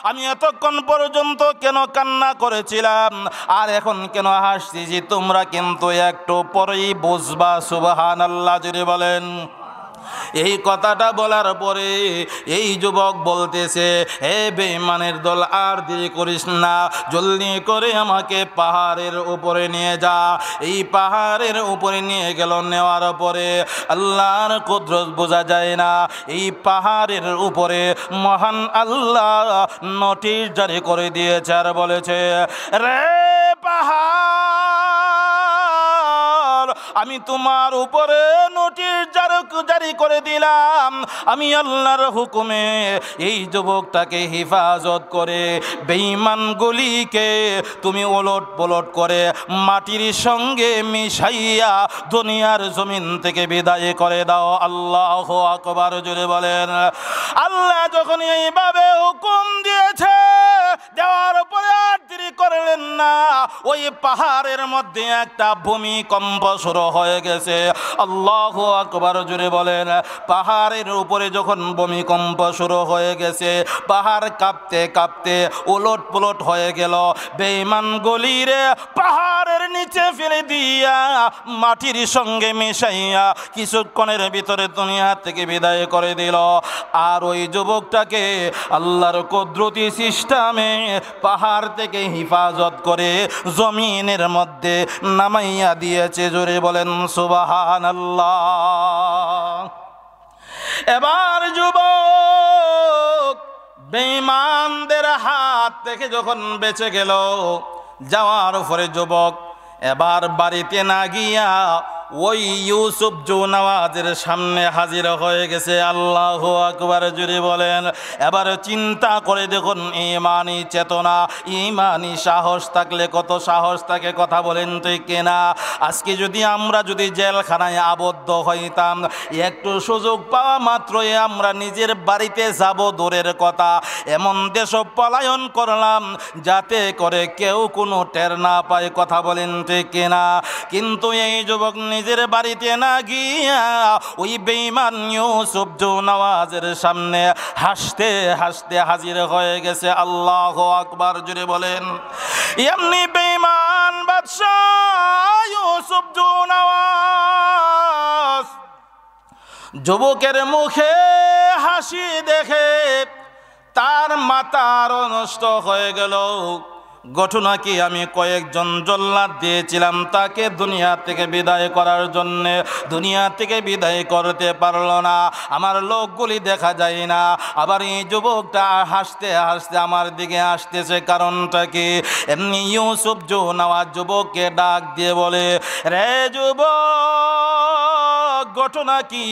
আমি এতক্ষণ পর্যন্ত কেন কান্না করেছিলাম আর এখন কেন হাসতেছি, তোমরা কিন্তু একটু পরেই বুঝবা। সুবহানাল্লাহ জোরে বলেন। এই কথাটা বলার পরে এই যুবক বলতেছে, হে বেঈমানের দল, আর দেরি করিস না, জলদি করে আমাকে পাহাড়ের উপরে নিয়ে যা। এই পাহাড়ের উপরে নিয়ে গেল। নেওয়ার পরে আল্লাহর কুদরত বোঝা যায় না। এই পাহাড়ের উপরে মহান আল্লাহ নোটিশ জারি করে দিয়েছে আর বলেছে, রে পাহাড়, আমি তোমার উপরে নোটিশ জারি করে দিলাম। আমি আল্লাহর হুকুমে এই যুবকটাকে হেফাজত করে বেঈমানগুলিকে তুমি ওলট পলট করে মাটির সঙ্গে মিশাইয়া দুনিয়ার জমিন থেকে বিদায় করে দাও। আল্লাহু আকবার, জোরে বলেন। আল্লাহ যখন এইভাবে হুকুম দিয়েছে, দেওয়ার পরে আর দেরি করলেন না, ওই পাহাড়ের মধ্যে একটা ভূমিকম্প শুরু হয়ে গেছে। আল্লাহু আকবার, জোরে বলেন। পাহাড়ের উপরে যখন ভূমিকম্প শুরু হয়ে গেছে, পাহাড় কাঁপতে কাঁপতে উলট পুলট হয়ে গেল। বেঈমান গলিরে পাহাড়ের নিচে ফেলে দিয়া মাটির সঙ্গে মিশাইয়া কিছুক্ষণের ভিতরে দুনিয়া থেকে বিদায় করে দিল। আর ওই যুবকটাকে আল্লাহর কুদরতি সিস্টেমে পাহাড় থেকে হেফাজত করে জমিনের মধ্যে নামাইয়া দিয়েছে। জোরে বলেন সুবহানাল্লাহ। এবার যুবক বেঈমানদের হাত থেকে যখন বেঁচে গেল, যাওয়ার পরে যুবক এবার বাড়িতে না গিয়া ওই ইউসুফ জুনাওয়াজের সামনে হাজির হয়ে গেছে। আল্লাহু আকবার, জুড়ে বলেন। এবার চিন্তা করে দেখুন, ইমানি চেতনা, ইমানি সাহস থাকলে কত সাহস থাকে, কথা বলেন তুই কেনা। আজকে আমরা যদি জেলখানায় আবদ্ধ হইতাম, একটু সুযোগ পাওয়া মাত্রই আমরা নিজের বাড়িতে যাব দূরের কথা, এমন দেশ পলায়ন করলাম যাতে করে কেউ কোনো টের না পায়, কথা বলেন তুই কেনা। কিন্তু এই যুবক নিজের বাড়িতে না গিয়া ওই বেঈমান ইউসুফ জুনাওয়াজের সামনে হাসতে হাসতে হাজির হয়ে গেছে। আল্লাহু আকবার, জুড়ে বলেন। এমনি বেঈমান বাদশাহ ইউসুফ জুনাওয়াজ যুবকের মুখে হাসি দেখে তার মাথার নষ্ট হয়ে গেল। ঘটনা কি, আমি কয়েকজন জল্লাদ দিয়েছিলাম তাকে দুনিয়া থেকে বিদায় করার জন্যে, দুনিয়া থেকে বিদায় করতে পারলো না, আমার লোকগুলি দেখা যায় না। আবার এই যুবকটা হাসতে হাসতে আমার দিকে আসতেছে, কারণটা কি? এমনি ইউসুফ জুনাওয়াজ যুবককে ডাক দিয়ে বলে, রে যুবক, ঘটনা কি?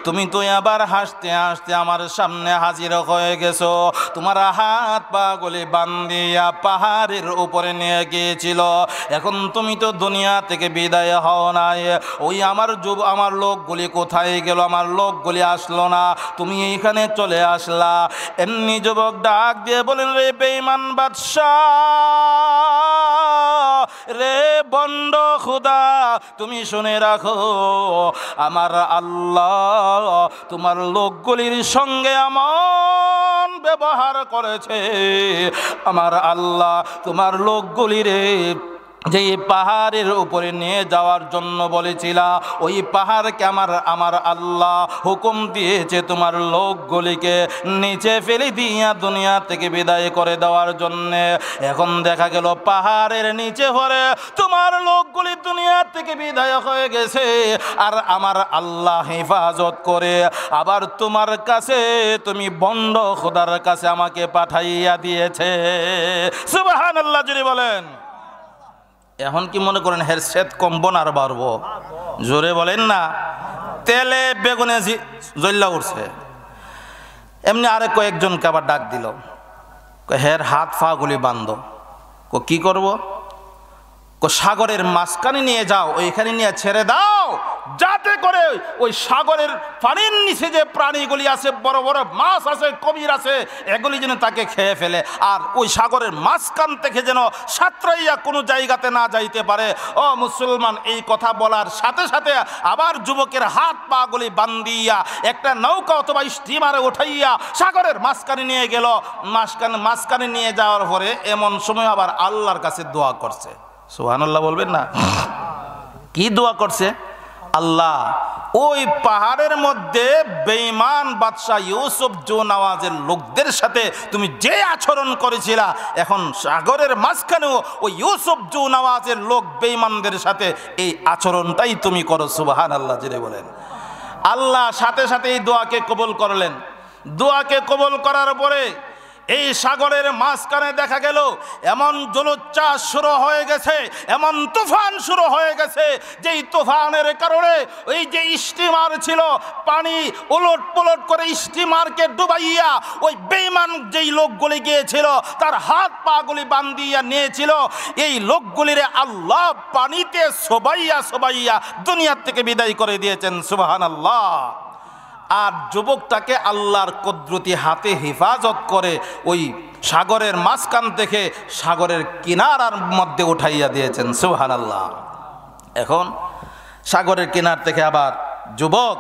তুমি তো আবার হাসতে হাসতে আমার সামনে হাজির হয়ে গেছো। তোমার হাত পা গুলি বান্ধিয়া পাহাড়ের উপরে নিয়ে গিয়েছিল, এখন তুমি তো দুনিয়া থেকে বিদায় হও নাই। ওই আমার লোকগুলি কোথায় গেল? আমার লোকগুলি আসলো না, তুমি এইখানে চলে আসলা। এমনি যুবক ডাক দিয়ে বলেন, রে বেঈমান বাদশাহ, রে বন্ড খুদা, তুমি শুনে রাখো, আমার আল্লাহ তোমার লোকগুলির সঙ্গে এমন ব্যবহার করেছে। আমার আল্লাহ তোমার লোকগুলিরে যে পাহাড়ের উপরে নিয়ে যাওয়ার জন্য বলেছিলা, ওই পাহাড়কে আমার আল্লাহ হুকুম দিয়েছে তোমার লোকগুলিকে নিচে ফেলে দিয়া দুনিয়া থেকে বিদায় করে দেওয়ার জন্যে। এখন দেখা গেল পাহাড়ের নিচে হরে তোমার লোকগুলি দুনিয়া থেকে বিদায় হয়ে গেছে, আর আমার আল্লাহ হেফাজত করে আবার তোমার কাছে, তুমি বন্ড খোদার কাছে আমাকে পাঠাইয়া দিয়েছে। সুবহানাল্লাহ, জোরে বলেন। এখন কি মনে করেন হের শ্বেত কম্বন আর বাড়বো? জোরে বলেন না। তেলে বেগুনে জ্বল্লা উঠছে। এমনি আরে কয়েকজনকে আবার ডাক দিল, হের হাত পা গুলি বান্ধ। কি করব? সাগরের মাঝখানে নিয়ে যাও, ওইখানে নিয়ে ছেড়ে দাও, যাতে করে ওই সাগরের পানির নিচে যে প্রাণীগুলি আছে, বড় বড় মাছ আছে, কুমির আছে, এগুলি যেন তাকে খেয়ে ফেলে, আর ওই সাগরের মাঝখান থেকে যেন সাঁতরাইয়া কোনো জায়গাতে না যাইতে পারে। ও মুসলমান, এই কথা বলার সাথে সাথে আবার যুবকের হাত পা গুলি বান্ধিয়া একটা নৌকা অথবা স্টিমারে উঠাইয়া সাগরের মাঝখানে নিয়ে গেল। মাঝখানে নিয়ে যাওয়ার পরে এমন সময় আবার আল্লাহর কাছে দোয়া করছে। সুবহানাল্লাহ বলবেন না? কি দোয়া করছে? আল্লাহ, ওই পাহাড়ের মধ্যে বেঈমান বাদশাহ ইউসুফ জুনাওয়াজের লোকদের সাথে তুমি যে আচরণ করেছিলা, এখন সাগরের মাঝখানেও ওই ইউসুফ জুনাওয়াজের লোক বেঈমানদের সাথে এই আচরণটাই তুমি করো। সুবহানাল্লাহ জেনে বলেন। আল্লাহ সাথে সাথে এই দোয়াকে কবুল করলেন। দোয়াকে কবুল করার পরে এই সাগরের মাঝখানে দেখা গেল এমন জলোচ্ছ্বাস শুরু হয়ে গেছে, এমন তুফান শুরু হয়ে গেছে, যেই তুফানের কারণে ওই যে স্টিমার ছিল পানি উলট পুলট করে স্টিমারকে ডুবাইয়া ওই বেঈমান যেই লোকগুলি গিয়েছিল তার হাত পা গুলি বান্ধিয়া নিয়েছিল, এই লোকগুলিরে আল্লাহ পানিতে সবাইয়া সবাইয়া দুনিয়ার থেকে বিদায় করে দিয়েছেন। সুবহানাল্লাহ। আর যুবকটাকে আল্লাহর কুদরতি হাতে হেফাজত করে ওই সাগরের মাঝখান থেকে সাগরের কিনারার মধ্যে উঠাইয়া দিয়েছেন। সুবহানাল্লাহ। এখন সাগরের কিনার থেকে আবার যুবক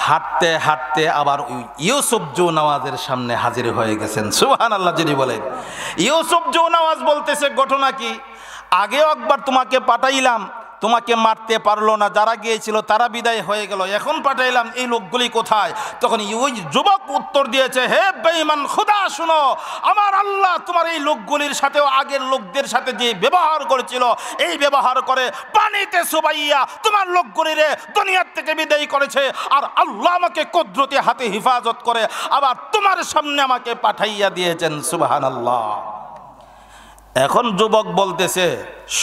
হাঁটতে হাঁটতে আবার ওই ইউসুফ জুনাওয়াজের সামনে হাজির হয়ে গেছেন। সুবহানাল্লাহ যিনি বলেন। ইউসুফ জুনাওয়াজ বলতেছে, ঘটনা কি? আগেও একবার তোমাকে পাঠাইলাম, তোমাকে মারতে পারলো না, যারা গিয়েছিল তারা বিদায় হয়ে গেল, এখন পাঠাইলাম, এই লোকগুলি কোথায়? তখন ওই যুবক উত্তর দিয়েছে, হে বেঈমান, খোদা শুনো, আমার আল্লাহ তোমার এই লোকগুলির সাথেও আগের লোকদের সাথে যে ব্যবহার করেছিল এই ব্যবহার করে পানিতে চুবাইয়া তোমার লোকগুলিরে দুনিয়ার থেকে বিদায় করেছে, আর আল্লাহ আমাকে কুদরতি হাতে হেফাজত করে আবার তোমার সামনে আমাকে পাঠাইয়া দিয়েছেন। সুবহানাল্লাহ। এখন যুবক বলতেছে,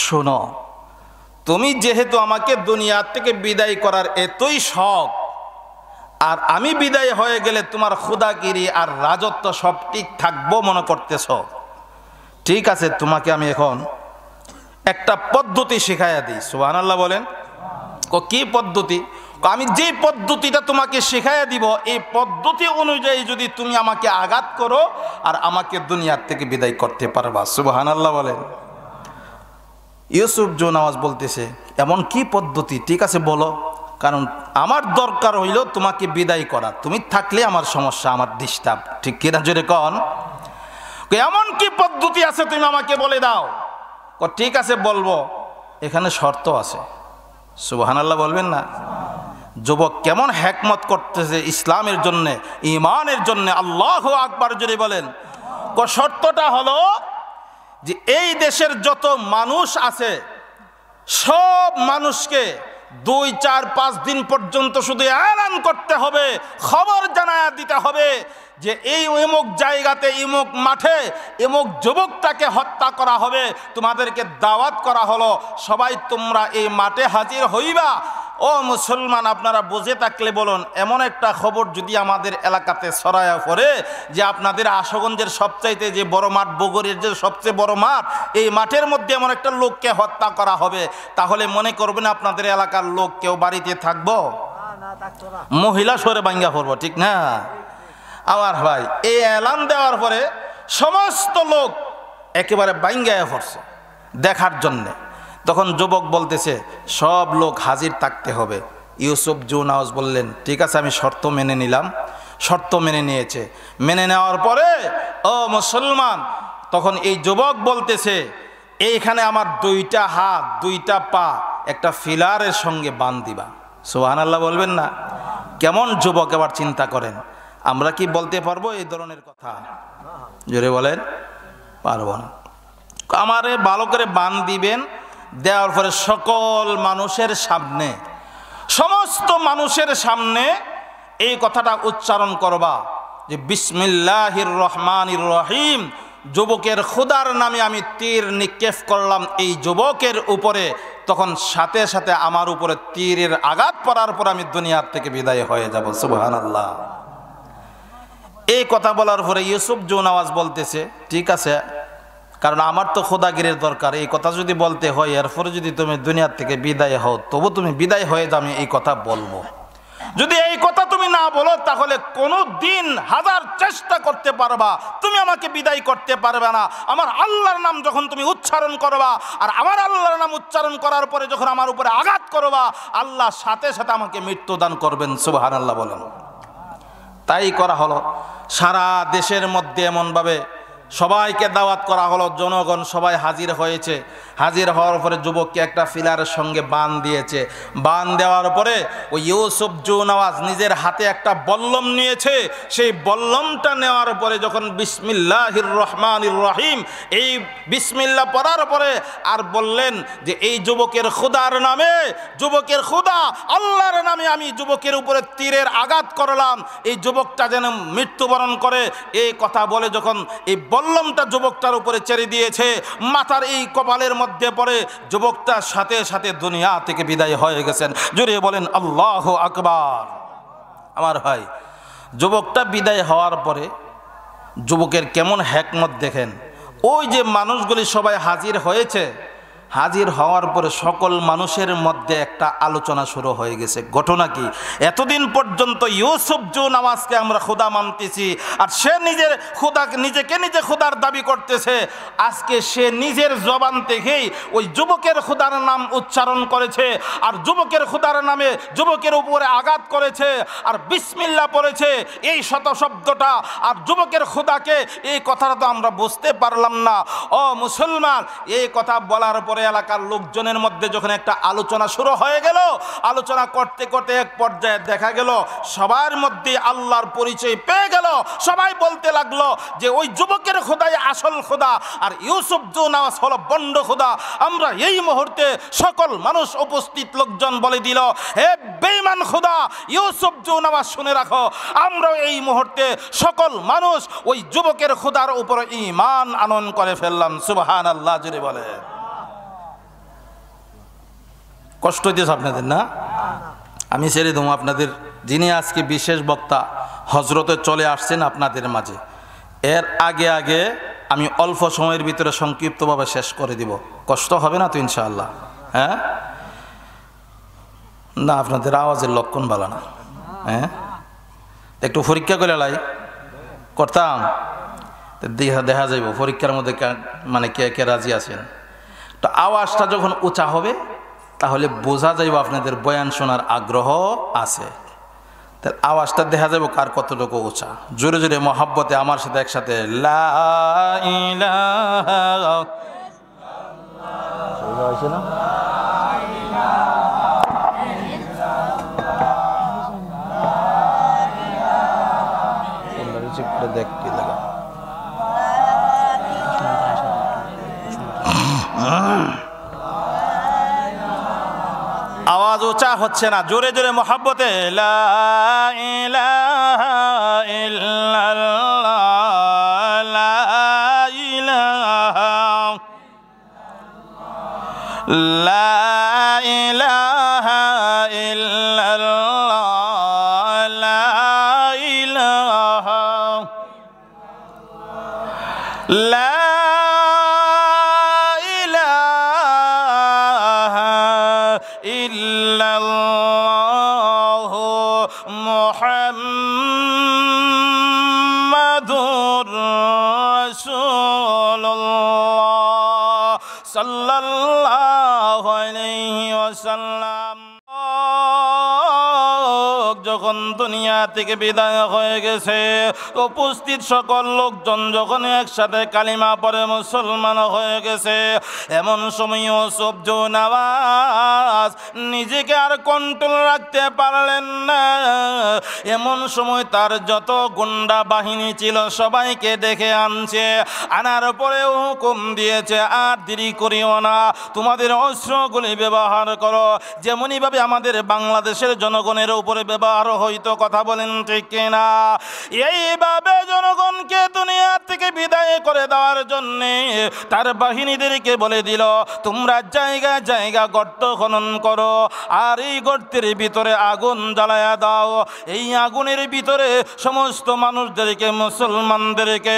শোনো, তুমি যেহেতু আমাকে দুনিয়ার থেকে বিদায় করার এতই শখ, আর আমি বিদায় হয়ে গেলে তোমার খুদাগিরি আর রাজত্ব সব ঠিক থাকবো মনে করতেছ, ঠিক আছে, তোমাকে আমি এখন একটা পদ্ধতি শেখাইয়া দিই। সুবহানাল্লাহ বলেন। কি পদ্ধতি? আমি যে পদ্ধতিটা তোমাকে শেখাইয়া দিব, এই পদ্ধতি অনুযায়ী যদি তুমি আমাকে আঘাত করো আর আমাকে দুনিয়ার থেকে বিদায় করতে পারবা। সুবহানাল্লাহ বলেন। ইউসুফ জুনাওয়াজ বলতেছে, এমন কি পদ্ধতি? ঠিক আছে বলো, কারণ আমার দরকার হইল তোমাকে বিদায় করা, তুমি থাকলে আমার সমস্যা, আমার ডিস্টার্ব। ঠিক কিনা জোরে কন। এমন কি পদ্ধতি আছে তুমি আমাকে বলে দাও। ঠিক আছে বলবো, এখানে শর্ত আছে। সুবহানাল্লাহ বলবেন না? যুবক কেমন হিকমত করতেছে ইসলামের জন্য, ঈমানের জন্য। আল্লাহু আকবার জোরে বলেন। শর্তটা হলো যে এই দেশের যত মানুষ আছে সব মানুষকে 2-4-5 দিন পর্যন্ত শুধু এলান করতে হবে, খবর জানায়া দিতে হবে যে এই ইমুক জায়গাতে ইমুক মাঠে ইমুক যুবকটাকে হত্যা করা হবে, তোমাদেরকে দাওয়াত করা হলো, সবাই তোমরা এই মাঠে হাজির হইবা। ও মুসলমান, আপনারা বুঝে থাকলে বলুন, এমন একটা খবর যদি আমাদের এলাকাতে ছড়ায়া পড়ে যে আপনাদের আশুগঞ্জের সবচাইতে যে বড় মাঠ, বগুড়ের যে সবচেয়ে বড় মাঠ, এই মাঠের মধ্যে এমন একটা লোককে হত্যা করা হবে, তাহলে মনে করবেন আপনাদের এলাকার লোক কেউ বাড়িতে থাকবো? মহিলা সরে ভাঙ্গা পড়বো, ঠিক না? আমার ভাই, এই এলান দেওয়ার পরে সমস্ত লোক একেবারে ভাঙ্গায়া পড়ছে দেখার জন্যে। তখন যুবক বলতেছে, সব লোক হাজির থাকতে হবে। ইউসুফ জুনাওয়াজ বললেন, ঠিক আছে, আমি শর্ত মেনে নিলাম। শর্ত মেনে নিয়েছে। মেনে নেওয়ার পরে ও মুসলমান, তখন এই যুবক বলতেছে, এইখানে আমার 2টা হাত 2টা পা একটা ফিলারের সঙ্গে বাঁধ দিবা। সুবহানাল্লাহ বলবেন না? কেমন যুবক, এবার চিন্তা করেন। আমরা কি বলতে পারবো এই ধরনের কথা? জোরে বলেন, পারবো না। আমারে ভালো করে বাঁধ দিবেন, দেওয়ার পরে সকল মানুষের সামনে, সমস্ত মানুষের সামনে এই কথাটা উচ্চারণ করবা যে বিসমিল্লাহির রহমানির রহিম, যুবকের খোদার নামে আমি তীর নিক্ষেপ করলাম এই যুবকের উপরে। তখন সাথে সাথে আমার উপরে তীরের আঘাত পড়ার পর আমি দুনিয়ার থেকে বিদায় হয়ে যাব। সুবহানাল্লাহ। এই কথা বলার পরে ইউসুফ জুনাওয়াজ বলতেছে, ঠিক আছে, কারণ আমার তো খোদাগিরির দরকার, এই কথা যদি বলতে হয়, এরপরে যদি তুমি দুনিয়ার থেকে বিদায় হও, তবু তুমি বিদায় হয়ে যাও, আমি এই কথা বলবো। যদি এই কথা তুমি না বলো, তাহলে কোনো দিন 1000 চেষ্টা করতে পারবা, তুমি আমাকে বিদায় করতে পারবে না। আমার আল্লাহর নাম যখন তুমি উচ্চারণ করবা, আর আমার আল্লাহর নাম উচ্চারণ করার পরে যখন আমার উপরে আঘাত করবা, আল্লাহ সাথে সাথে আমাকে মৃত্যু দান করবেন। সুবহানাল্লাহ বলেন। তাই করা হলো। সারা দেশের মধ্যে এমনভাবে সবাইকে দাওয়াত করা হলো, জনগণ সবাই হাজির হয়েছে। হাজির হওয়ার পরে যুবককে একটা ফিলারের সঙ্গে বান দিয়েছে। বান দেওয়ার পরে ওই ইউসুফ জু নওয়াজ নিজের হাতে একটা বল্লম নিয়েছে। সেই বল্লমটা নেওয়ার পরে যখন বিসমিল্লাহির রহমানির রহিম এই বিসমিল্লাহ পড়ার পরে আর বললেন যে এই যুবকের খোদার নামে, যুবকের খোদা আল্লাহর নামে আমি যুবকের উপরে তীরের আঘাত করলাম, এই যুবকটা যেন মৃত্যুবরণ করে। এই কথা বলে যখন এই বল্লমটা যুবকটার উপরে ছেড়ে দিয়েছে, মাথার এই কপালের মধ্যে পড়ে যুবকটার সাথে সাথে দুনিয়া থেকে বিদায় হয়ে গেছেন। জোরে বলেন আল্লাহু আকবার। আমার ভাই, যুবকটা বিদায় হওয়ার পরে যুবকের কেমন হিকমত দেখেন। ওই যে মানুষগুলি সবাই হাজির হয়েছে, হাজির হওয়ার পরে সকল মানুষের মধ্যে একটা আলোচনা শুরু হয়ে গেছে। ঘটনা কি? এতদিন পর্যন্ত ইউসুফ জু নওয়াজকে আমরা খোদা মানতেছি, আর সে নিজের খোদাকে নিজে খোদার দাবি করতেছে। আজকে সে নিজের জবান থেকেই ওই যুবকের খোদার নাম উচ্চারণ করেছে, আর যুবকের খোদার নামে যুবকের উপরে আঘাত করেছে, আর বিসমিল্লাহ পড়েছে এই শত শব্দটা, আর যুবকের খোদাকে এই কথাটা তো আমরা বুঝতে পারলাম না। ও মুসলমান, এই কথা বলার পরে এলাকার লোকজনের মধ্যে যখন একটা আলোচনা শুরু হয়ে গেল, আলোচনা করতে করতে এক পর্যায়ে দেখা গেল সবার মধ্যে আল্লাহর পরিচয় পেয়ে গেল। সবাই বলতে লাগলো যে ওই যুবকের খোদাই আসল খোদা, আর ইউসুফ জু নওয়াজ হলো বন্ড খোদা। আমরা এই মুহূর্তে সকল মানুষ উপস্থিত লোকজন বলে দিল, হে বেঈমান খোদা ইউসুফ জু নওয়াজ, শুনে রাখো, আমরা এই মুহূর্তে সকল মানুষ ওই যুবকের খোদার উপর ঈমান আনয়ন করে ফেললাম। সুবহানাল্লাহ জোরে বলে। কষ্ট হইতেছে আপনাদের না? আমি ছেড়ে দেবো আপনাদের, যিনি আজকে বিশেষ বক্তা হজরতে চলে আসছেন আপনাদের মাঝে। এর আগে আগে আমি অল্প সময়ের ভিতরে সংক্ষিপ্তভাবে শেষ করে দিব। কষ্ট হবে না তো ইনশাআল্লাহ? হ্যাঁ না, আপনাদের আওয়াজের লক্ষণ ভালো না। হ্যাঁ, একটু পরীক্ষা করে লাই করতাম, দেখা যাইব পরীক্ষার মধ্যে মানে কে কে রাজি আছেন। তো আওয়াজটা যখন উঁচা হবে তাহলে বোঝা যাইব আপনাদের বয়ান শোনার আগ্রহ আছে। তার আওয়াজটা দেখা যাবে কার কতটুকু উঁচা। জোরে জোরে মহাব্বতে আমার সাথে একসাথে লা ইলাহা দেখ কি লাগা আওয়াজ উঁচা হচ্ছে না। জোরে জোরে মহাব্বতে লা ইলাহা ইল্লাল্লাহ, লা ইলাহা, লা ইলাহা ইল্লাল্লাহ, লা ইলাহা, লা ইল্লাল্লাহু মুহাম্মাদুর রাসূলুল্লাহ সাল্লাল্লাহু আলাইহি ওয়াসাল্লাম। যখন দুনিয়া থেকে বিদায় হয়ে গেছে, উপস্থিত সকল লোকজন যখন একসাথে কালিমা পড়ে মুসলমান হয়ে গেছে, এমন সময় ইউসুফ জু নওয়াজ নিজেকে আর কন্ট্রোল রাখতে পারলেন না। এমন সময় তার যত গুন্ডা বাহিনী ছিল সবাইকে ডেকে আনছে। আনার পরেও হুকুম দিয়েছে, আর দেরি করিও না, তোমাদের অস্ত্রগুলি ব্যবহার করো, যেমনইভাবে আমাদের বাংলাদেশের জনগণের উপরে ব্যবহার হয়তো। কথা বলেন ঠিক কিনা? এইভাবে জনগণকে দুনিয়া থেকে বিদায় করে দেওয়ার জন্যে তার বাহিনীদেরকে বলে দিল, তোমরা জায়গায় জায়গা গর্ত খনন করো, আর এই গর্তের ভিতরে আগুন জ্বালায়া দাও। এই আগুনের ভিতরে সমস্ত মানুষদেরকে, মুসলমানদেরকে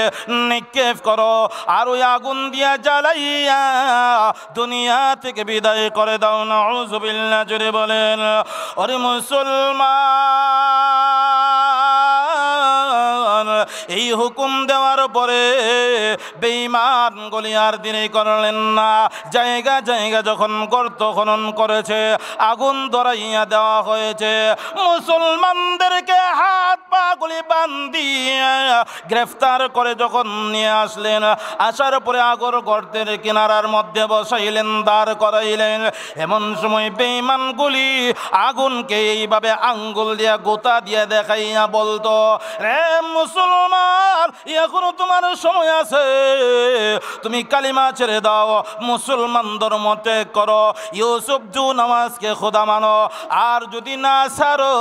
নিক্ষেপ করো, আর ওই আগুন দিয়া জ্বালাইয়া দুনিয়া থেকে বিদায় করে দাও। নাউযুবিল্লাহ জোরে বলেন। ওরে মুসলমান, এই হুকুম দেওয়ার পরে বেঈমান গুলি আর দেরি করলেন না। জায়গা জায়গা যখন গর্ত খনন করেছে, আগুন ধরাইয়া দেওয়া হয়েছে। মুসলমানদেরকে হাত পাগুলি বান্ধিয়ে গ্রেফতার করে যখন নিয়ে আসলেন, আসার পরে আগর গর্তের কিনারার মধ্যে বসাইলেন, দাঁড় করাইলেন। এমন সময় বেঈমানগুলি আগুনকে এইভাবে আঙ্গুল দিয়া গোতা দিয়ে দেখাইয়া বলতো, রে মুসলমান, এখনো তোমার সময় আছে, তুমি কালিমা ছেড়ে দাও, মুসলমান ধর্ম ত্যাগ করো, ইউসুফ জু নামাজকে খোদা মানো, আর যদি না ছাড়ো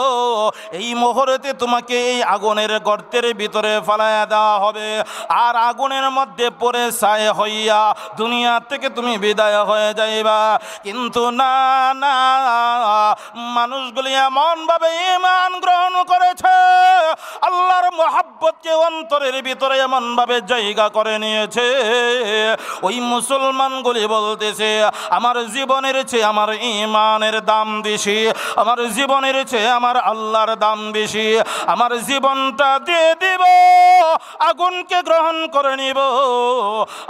এই মুহূর্তে তোমাকে এই আগুনের গর্তের ভিতরে ফালাইয়া দেওয়া হবে, আর আগুনের মধ্যে পড়ে ছাই হইয়া দুনিয়া থেকে তুমি বিদায় হয়ে যাইবা। কিন্তু না না, মানুষগুলি এমন ভাবে ঈমান গ্রহণ করেছে, আল্লাহর মহব্বতকে অন্তরের ভিতরে এমন ভাবে জায়গা করে নিয়েছে, ওই মুসলমানগুলি বলতেছে, আমার জীবনের চেয়ে আমার ঈমানের দাম বেশি, আমার জীবনের চেয়ে আমার আল্লাহর দাম বেশি, আমার জীবনটা দিয়ে দিব, আগুনকে গ্রহণ করে নিব,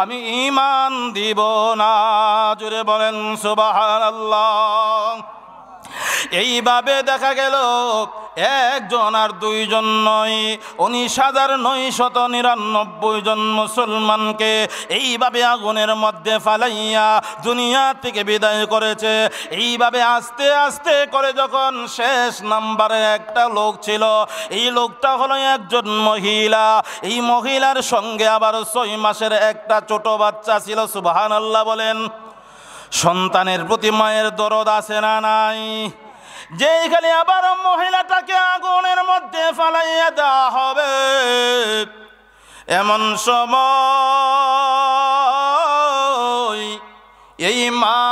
আমি ঈমান দিব না। জোরে বলেন সুবহানাল্লাহ। এইভাবে দেখা গেল একজন আর দুইজন নয়, 19,999 জন মুসলমানকে এইভাবে আগুনের মধ্যে ফালাইয়া দুনিয়া থেকে বিদায় করেছে। এইভাবে আস্তে আস্তে করে যখন শেষ নাম্বারে একটা লোক ছিল, এই লোকটা হলো একজন মহিলা। এই মহিলার সঙ্গে আবার 6 মাসের একটা ছোট বাচ্চা ছিল। সুবহানাল্লাহ বলেন। সন্তানের প্রতি মায়ের দরদ আছে না নাই? যেখানে আবার মহিলাটাকে আগুনের মধ্যে ফালাইয়া দেওয়া হবে, এমন সময় এই মা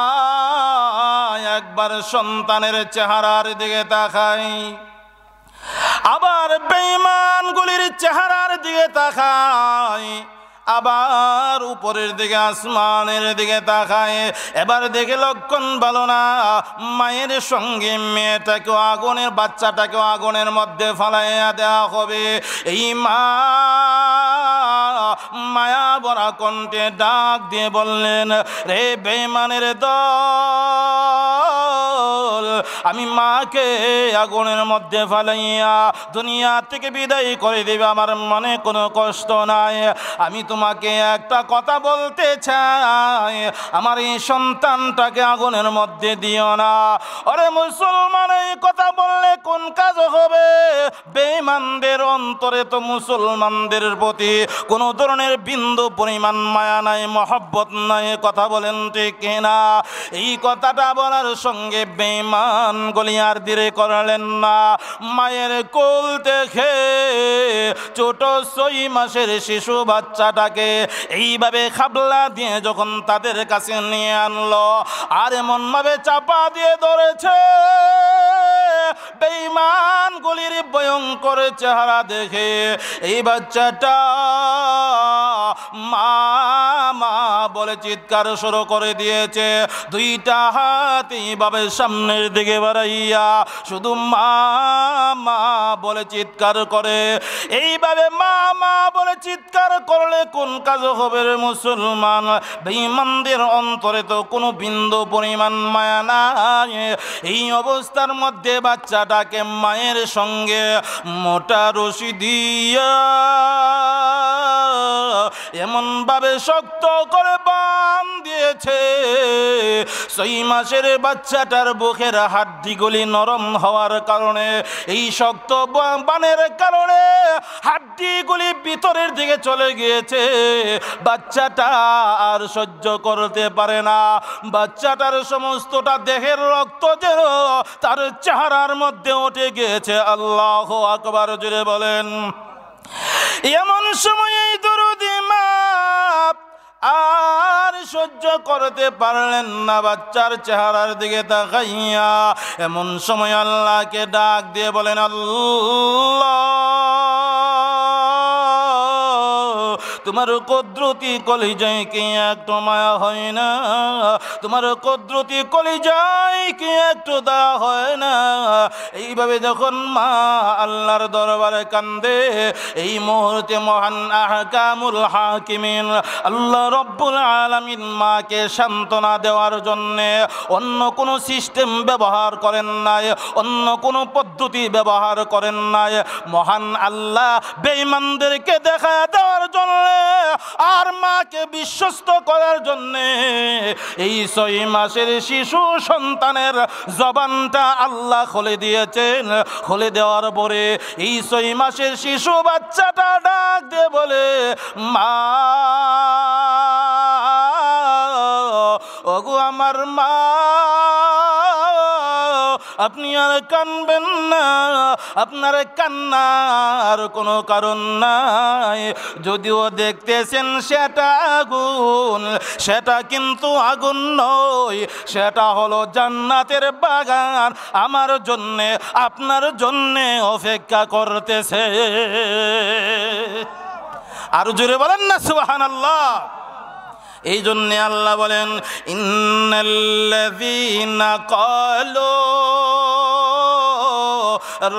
একবার সন্তানের চেহারার দিকে তাকায়, আবার বেঈমানগুলির চেহারার দিকে তাকায়, আবার উপরের দিকে আসমানের দিকে তাকায়। এবার দেখে লক্ষণ ভালো না, মায়ের সঙ্গে মেয়েটাকেও আগুনের, বাচ্চাটাকেও আগুনের মধ্যে ফালাইয়া দেওয়া হবে। এই মা মায়া ভরা কণ্ঠে ডাক দিয়ে বললেন, রে বেঈমানের দল, আমি মাকে আগুনের মধ্যে ফালাইয়া দুনিয়া থেকে বিদায় করে দেবে, আমার মনে কোনো কষ্ট নাই। আমি তোমাকে একটা কথা বলতে চাই, আমার এই সন্তানটাকে আগুনের মধ্যে দিও না। আরে মুসলমান, এই কথা বললে কোন কাজ হবে? বেঈমানদের অন্তরে তো মুসলমানদের প্রতি কোনো ধরনের বিন্দু পরিমাণ মায়া নাই, মহব্বত নাই। কথা বলেন ঠিক কিনা? এই কথাটা বলার সঙ্গে বেঈমান গলিয়ার দিরে করলেন না। মায়ের কোল থেকে ছোট 6 মাসের শিশু বাচ্চাটাকে এইভাবে খাবলা দিয়ে যখন তাদের কাছে নিয়ে আনলো, আর এমন ভাবে চাপা দিয়ে ধরেছে, বেঈমানগুলির ভয়ঙ্কর চেহারা দেখে এই বাচ্চাটা মা মা বলে চিৎকার শুরু করে দিয়েছে। দুইটা হাত এইভাবে সামনের দিকে বাড়াইয়া শুধু মা মা বলে চিৎকার করে। এইভাবে মা মা বলে চিৎকার করলে কোন কাজ হবে রে মুসলমান? বেঈমানদের অন্তরে তো কোনো বিন্দু পরিমাণ মায়া নাই। এই অবস্থার মধ্যে বাচ্চাটাকে মায়ের সঙ্গে মোটা রশি দিয়া এমন ভাবে শক্ত করে বান দিয়েছে, 6 মাসের বাচ্চাটার বুকের হাড্ডিগুলি নরম হওয়ার কারণে, এই শক্ত বানের কারণে হাড্ডিগুলি ভিতরের দিকে চলে গিয়েছে। বাচ্চাটা আর সহ্য করতে পারে না। বাচ্চাটার সমস্তটা দেহের রক্ত যেন তার চেহারার মধ্যে উঠে গিয়েছে। আল্লাহু আকবার, জোরে বলেন। এমন সময় এই দরদি মা আর সহ্য করতে পারলেন না, বাচ্চার চেহারার দিকে তাকাইয়া এমন সময় আল্লাহকে ডাক দিয়ে বলেন, আল্লাহ তোমার কুদরতি কলিজায় কি একটু মায়া হয় না? তোমার কুদরতি কলিজায় কি একটু দয়া হয় না? এইভাবে যখন মা আল্লাহর দরবারে কান্দে, এই মুহূর্তে মহান আহকামুল হাকিমিন আল্লাহ রব্বুল আলামিন মাকে সান্ত্বনা দেওয়ার জন্যে অন্য কোনো সিস্টেম ব্যবহার করেন নাই, অন্য কোনো পদ্ধতি ব্যবহার করেন নাই। মহান আল্লাহ বেঈমানদেরকে দেখা দেওয়ার জন্যে আর মাকে বিশ্বস্ত করার জন্যে এই 6 মাসের শিশু সন্তানের জবানটা আল্লাহ খুলে দিয়েছেন। খুলে দেওয়ার পরে এই 6 মাসের শিশু বাচ্চাটা ডাক দিয়ে বলে, মা, ওগো আমার মা, আপনি আর কানবেন না, আপনার কান্নার কোনো কারণ নাই। যদিও দেখতেছেন সেটা আগুন, সেটা কিন্তু আগুন নয়, সেটা হলো জান্নাতের বাগান, আমার জন্যে আপনার জন্যে অপেক্ষা করতেছে। আর জোরে বলেন না সুবহানাল্লাহ। এই জন্যে আল্লাহ বলেন, ইন্নাল্লাযীনা ক্বালু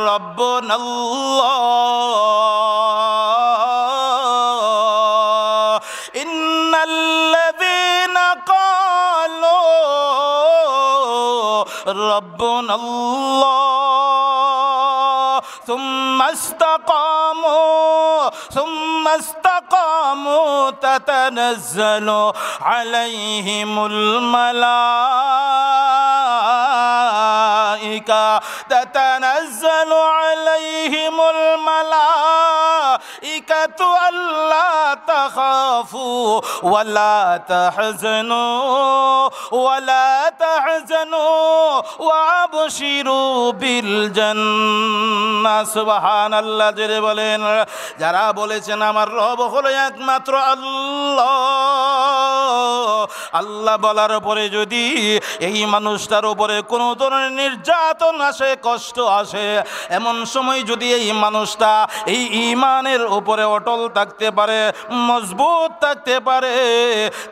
রাব্বুনাল্লাহ, ইন্নাল্লাযীনা ক্বালু রাব্বুনাল্লাহ সুম্মা ইসতাকামু তাতানাজ্জালু আলাইহিমুল মালাইকা আল্লা তাখাফু ওয়ালা তাহজানু ওয়া আবশিরু বিল জান্নাহ। সুবহানাল্লাহ। জোরে বলেন। যারা বলেছেন আমার রব হলো একমাত্র আল্লাহ, আল্লাহ বলার পরে যদি এই মানুষটার উপরে কোনো ধরনের নির্যাতন আসে, কষ্ট আসে, এমন সময় যদি এই মানুষটা এই ঈমানের উপরে অটল থাকতে পারে, মজবুত থাকতে পারে,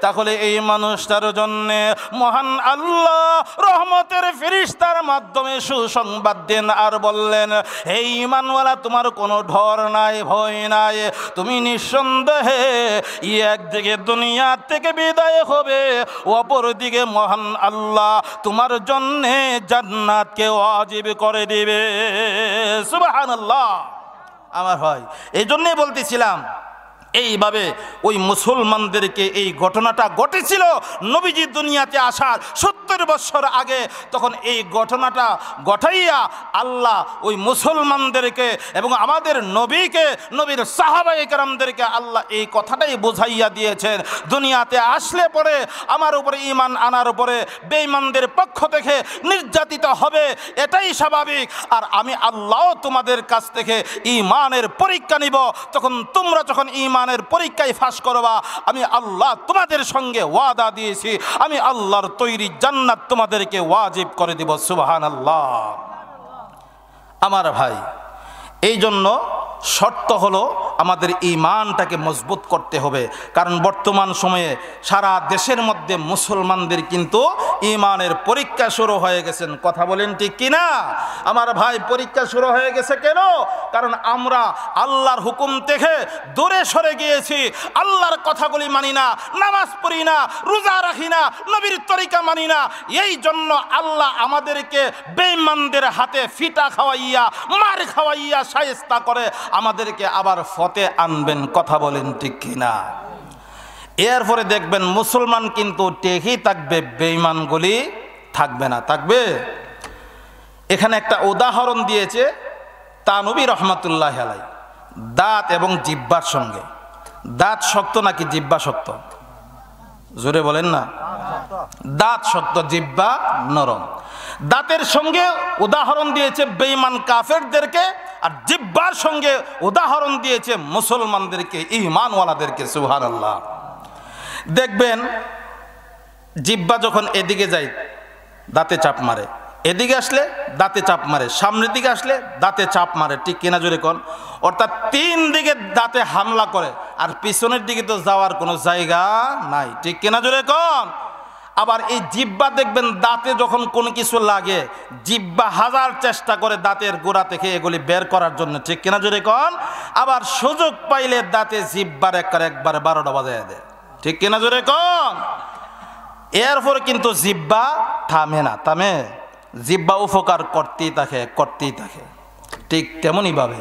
তাহলে এই মানুষটার জন্যে মহান আল্লাহ রহমতের ফেরেশতার মাধ্যমে সুসংবাদ দেন আর বললেন, এই ঈমানওয়ালা, তোমার কোনো ডর নাই, ভয় নাই, তুমি নিঃসন্দেহে একদিকে দুনিয়া থেকে বিদায় হবে, অপরদিকে মহান আল্লাহ তোমার জন্যে জান্নাতকে ওয়াজিব করে দিবে। সুবহানাল্লাহ। আমার ভাই, এই জন্যই বলতেছিলাম, এইভাবে ওই মুসলমানদেরকে এই ঘটনাটা ঘটেছিল নবীজি দুনিয়াতে আসার 70 বছর আগে। তখন এই ঘটনাটা ঘটাইয়া আল্লাহ ওই মুসলমানদেরকে এবং আমাদের নবীকে, নবীর সাহাবায়ে কেরামদেরকে আল্লাহ এই কথাটাই বোঝাইয়া দিয়েছেন, দুনিয়াতে আসলে পরে আমার উপরে ঈমান আনার উপরে বেঈমানদের পক্ষ থেকে নির্যাতিত হবে, এটাই স্বাভাবিক। আর আমি আল্লাহ তোমাদের কাছ থেকে ঈমানের পরীক্ষা নিব, তখন তোমরা যখন ঈমান পরীক্ষায় ফাঁস করবা, আমি আল্লাহ তোমাদের সঙ্গে ওয়াদা দিয়েছি, আমি আল্লাহর তৈরি জান্নাত তোমাদেরকে ওয়াজিব করে দিব। সুবহানাল্লাহ। আমার ভাই, এই জন্য শর্ত হলো আমাদের ঈমানটাকে মজবুত করতে হবে। কারণ বর্তমান সময়ে সারা দেশের মধ্যে মুসলমানদের কিন্তু ঈমানের পরীক্ষা শুরু হয়ে গেছেন। কথা বলেন ঠিক কিনা? আমার ভাই, পরীক্ষা শুরু হয়ে গেছে কেন? কারণ আমরা আল্লাহর হুকুম থেকে দূরে সরে গিয়েছি, আল্লাহর কথাগুলি মানি না, নামাজ পড়ি না, রোজা রাখি না, নবীর তরিকা মানি না। এই জন্য আল্লাহ আমাদেরকে বেঈমানদের হাতে ফিটা খাওয়াইয়া, মার খাওয়াইয়া শায়েস্তা করে আমাদেরকে আবার ফতে আনবেন। কথা বলেন ঠিক কিনা? এরপরে দেখবেন মুসলমান কিন্তু টেকই থাকবে, বেঈমানগুলি থাকবে না। থাকবে। এখানে একটা উদাহরণ দিয়েছে তানবী রহমাতুল্লাহ আলাইহি, দাঁত এবং জিহ্বার সঙ্গে। দাঁত শক্ত নাকি জিহ্বা শক্ত? জোরে বলেন না। দাঁত শক্ত, জিহ্বা নরম। দাঁতের সঙ্গে উদাহরণ দিয়েছে বেঈমান কাফেরদেরকে, আর জিহ্বার সঙ্গে উদাহরণ দিয়েছে মুসলমানদেরকে, ঈমানওয়ালাদেরকে। সুবহানাল্লাহ। দেখবেন জিহ্বা যখন এদিকে যায় দাঁতে চাপ মারে, এদিকে আসলে দাঁতে চাপ মারে, সামনের দিকে আসলে দাঁতে চাপ মারে, ঠিক কিনা জোরে কোন? অর্থাৎ তিন দিকে দাঁতে হামলা করে, আর পিছনের দিকে তো যাওয়ার কোনো জায়গা নাই, ঠিক কিনা জোরে কোন? আবার এই জিহ্বা দেখবেন দাঁতে যখন কোনো কিছু লাগে, জিহ্বা হাজার চেষ্টা করে দাঁতের গোড়া থেকে এগুলি বের করার জন্য, ঠিক কিনা জোরে কোন? আবার সুযোগ পাইলে দাঁতে জিহ্বার একবার 12টা বাজায় দেয়, ঠিক কিনা জোরে কোন? এরপর কিন্তু জিহ্বা থামে না, থামে, জিহ্বা উপকার করতেই থাকে। ঠিক তেমনই ভাবে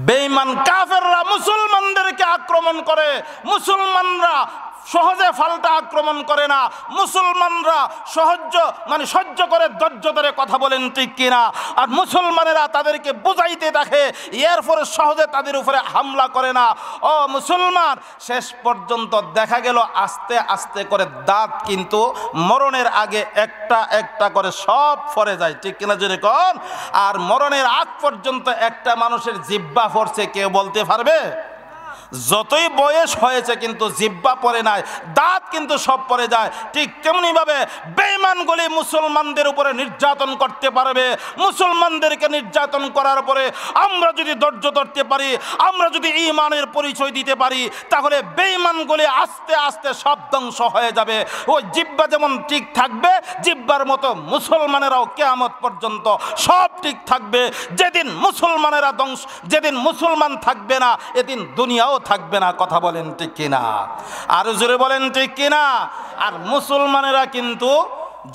বেঈমান কাফেররা মুসলমানদেরকে আক্রমণ করে, মুসলমানরা সহজে ফাল্টা আক্রমণ করে না, মুসলমানরা সহ্য করে ধৈর্য ধরে কথা বলেন, ঠিক কিনা? আর মুসলমানেরা তাদেরকে বুঝাইতে থাকে, এরপরে সহজে তাদের উপরে হামলা করে না। ও মুসলমান, শেষ পর্যন্ত দেখা গেল আস্তে আস্তে করে দাঁত কিন্তু মরণের আগে একটা একটা করে সব পড়ে যায়, ঠিক কিনা জোরে কোন? আর মরণের আগ পর্যন্ত একটা মানুষের জিহ্বা পড়ছে কেউ বলতে পারবে? যতই বয়স হয়েছে কিন্তু জিহ্বা পড়ে নাই, দাঁত কিন্তু সব পড়ে যায়। ঠিক তেমনি ভাবে বেঈমানগুলি মুসলমানদের উপরে নির্যাতন করতে পারবে। মুসলমানদেরকে নির্যাতন করার পরে আমরা যদি ধৈর্য ধরতে পারি, আমরা যদি ঈমানের পরিচয় দিতে পারি, তাহলে বেঈমানগুলি আস্তে আস্তে সব ধ্বংস হয়ে যাবে। ওই জিহ্বা যেমন ঠিক থাকবে, জিহ্বার মতো মুসলমানেরাও কিয়ামত পর্যন্ত সব ঠিক থাকবে। যেদিন মুসলমান থাকবে না, এদিন দুনিয়াও থাকবে না। কথা বলেন ঠিক কিনা? আর জোরে বলেন ঠিক কিনা? আর মুসলমানেরা কিন্তু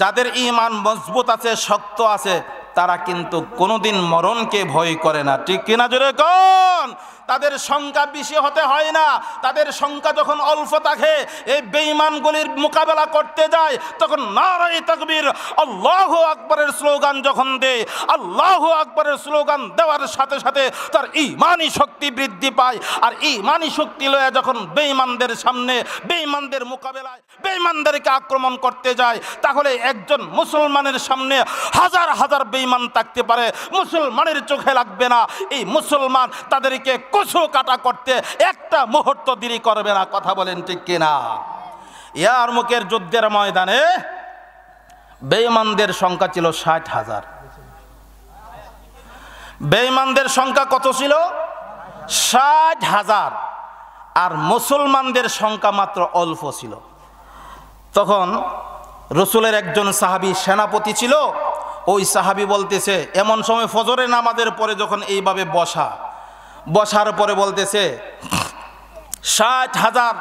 যাদের ঈমান মজবুত আছে, শক্ত আছে, তারা কিন্তু কোনোদিন মরণকে ভয় করে না, ঠিক কিনা জোরে কোন? তাদের সংখ্যা বেশি হতে হয় না, তাদের সংখ্যা যখন অল্প থাকে, এই বেঈমানগুলির মোকাবেলা করতে যায়, তখন নারায়ে তাকবীর আল্লাহু আকবারের স্লোগান যখন দেয়, আল্লাহু আকবারের স্লোগান দেওয়ার সাথে সাথে তার ঈমানি শক্তি বৃদ্ধি পায়। আর ঈমানি শক্তি লয়ে যখন বেঈমানদের সামনে, বেঈমানদের মোকাবেলায়, বেঈমানদেরকে আক্রমণ করতে যায়, তাহলে একজন মুসলমানের সামনে হাজার হাজার বেঈমান থাকতে পারে, মুসলমানের চোখে লাগবে না। এই মুসলমান তাদেরকে কচু কাটা করতে একটা মুহূর্ত দেরি করবে না। কথা বলেন ঠিক কিনা? ইয়ারমুকের যুদ্ধের ময়দানে বেঈমানদের সংখ্যা ছিল 60,000। বেঈমানদের সংখ্যা কত ছিল? 60,000। আর মুসলমানদের সংখ্যা মাত্র অল্প ছিল। তখন রসুলের একজন সাহাবী সেনাপতি ছিল। ওই সাহাবী বলতেছে, এমন সময় ফজরের নামাজের পরে যখন এইভাবে বসার পরে বলতেছে, 60,000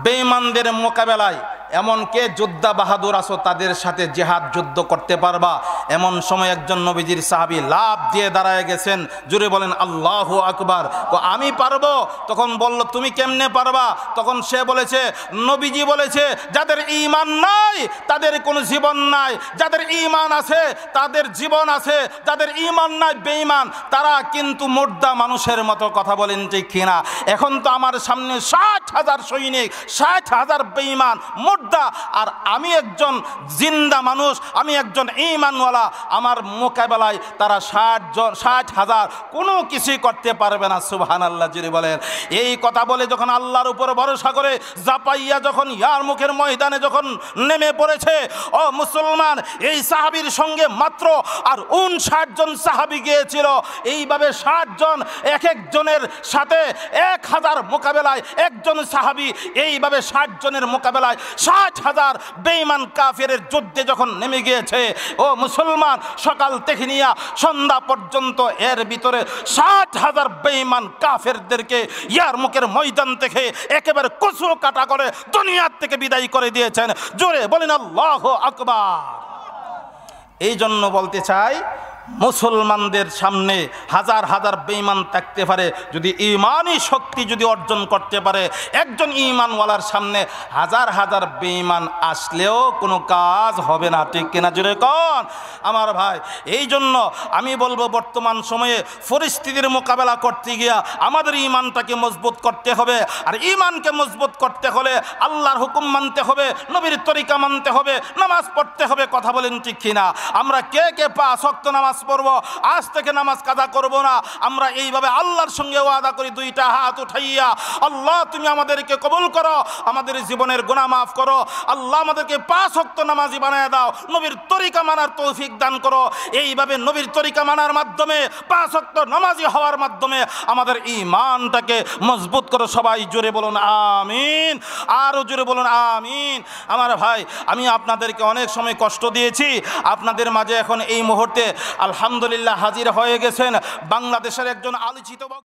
বেঈমানদের মোকাবেলায় এমন কে যোদ্ধা বাহাদুর আছো, তাদের সাথে জিহাদ যুদ্ধ করতে পারবা? এমন সময় একজন নবীজির সাহাবী লাফ দিয়ে দাঁড়ায় গেছেন। জোরে বলেন আল্লাহু আকবার। আমি পারবো। তখন বলল, তুমি কেমনে পারবা? তখন সে বলেছে, নবীজি বলেছে, যাদের ঈমান নাই তাদের কোনো জীবন নাই, যাদের ঈমান আছে তাদের জীবন আছে, যাদের ঈমান নাই বেঈমান, তারা কিন্তু মুর্দা মানুষের মতো। কথা বলেন ঠিক কিনা? এখন তো আমার সামনে 60,000 সৈনিক, 60,000 বেঈমান মুর্দা, আর আমি একজন জিন্দা মানুষ, আমি একজন ঈমানওয়ালা। আমার মোকাবেলায় তারা 60,000 কোনো কিছুই করতে পারবে না। সুবহানাল্লাহ জোরে বলেন। এই কথা বলে যখন আল্লাহর উপর ভরসা করে জাপাইয়া যখন ইয়ারমুকের ময়দানে যখন নেমে পড়েছে, ও মুসলমান, এই সাহাবীর সঙ্গে মাত্র আর 59 জন সাহাবী গিয়েছিল। এইভাবে 60 জন, এক একজনের সাথে 1000 মোকাবেলায় একজন সাহাবী, এইভাবে 60 জনের মোকাবেলায় 60,000 বেঈমান কাফেরের যুদ্ধে যখন নেমে গিয়েছে। ও মুসলমান, সকাল থেকে নিয়ে সন্ধ্যা পর্যন্ত এর ভিতরে 60,000 বেঈমান কাফেরদেরকে ইয়ারমুকের ময়দান থেকে একেবারে কচু কাটা করে দুনিয়ার থেকে বিদায় করে দিয়েছেন। জোরে বলেন আল্লাহু আকবার। এই জন্য বলতে চাই, মুসলমানদের সামনে হাজার হাজার বেঈমান থাকতে পারে, যদি ঈমানি শক্তি যদি অর্জন করতে পারে, একজন ঈমানওয়ালার সামনে হাজার হাজার বেঈমান আসলেও কোনো কাজ হবে না। ঠিক কিনা জোরে কোন আমার ভাই? এই জন্য আমি বলবো, বর্তমান সময়ে পরিস্থিতির মোকাবেলা করতে গিয়া আমাদের ঈমানটাকে মজবুত করতে হবে। আর ঈমানকে মজবুত করতে হলে আল্লাহর হুকুম মানতে হবে, নবীর তরিকা মানতে হবে, নামাজ পড়তে হবে। কথা বলেন ঠিক কিনা? আমরা কে 5 ওয়াক্ত নামাজ নামাজ পড়বো, আজ থেকে নামাজ কাজা করব না। আমরা এইভাবে আল্লাহর সঙ্গে ওয়াদা করি, দুইটা হাত উঠাইয়া, আল্লাহ তুমি আমাদেরকে কবুল করো, আমাদের জীবনের গুনাহ মাফ করো, আল্লাহ আমাদেরকে 5 ওয়াক্ত নামাজি বানায় দাও, নবীর তরিকা মানার তৌফিক দান করো। এইভাবে নবীর তরিকা মানার মাধ্যমে, 5 ওয়াক্ত নামাজি হওয়ার মাধ্যমে আমাদের ঈমানটাকে মজবুত করো। সবাই জোরে বলুন আমিন, আরো জোরে বলুন আমিন। আমার ভাই, আমি আপনাদেরকে অনেক সময় কষ্ট দিয়েছি, আপনাদের মাঝে এখন এই মুহূর্তে আলহামদুলিল্লাহ হাজির হয়ে গেছেন বাংলাদেশের একজন আলোচিত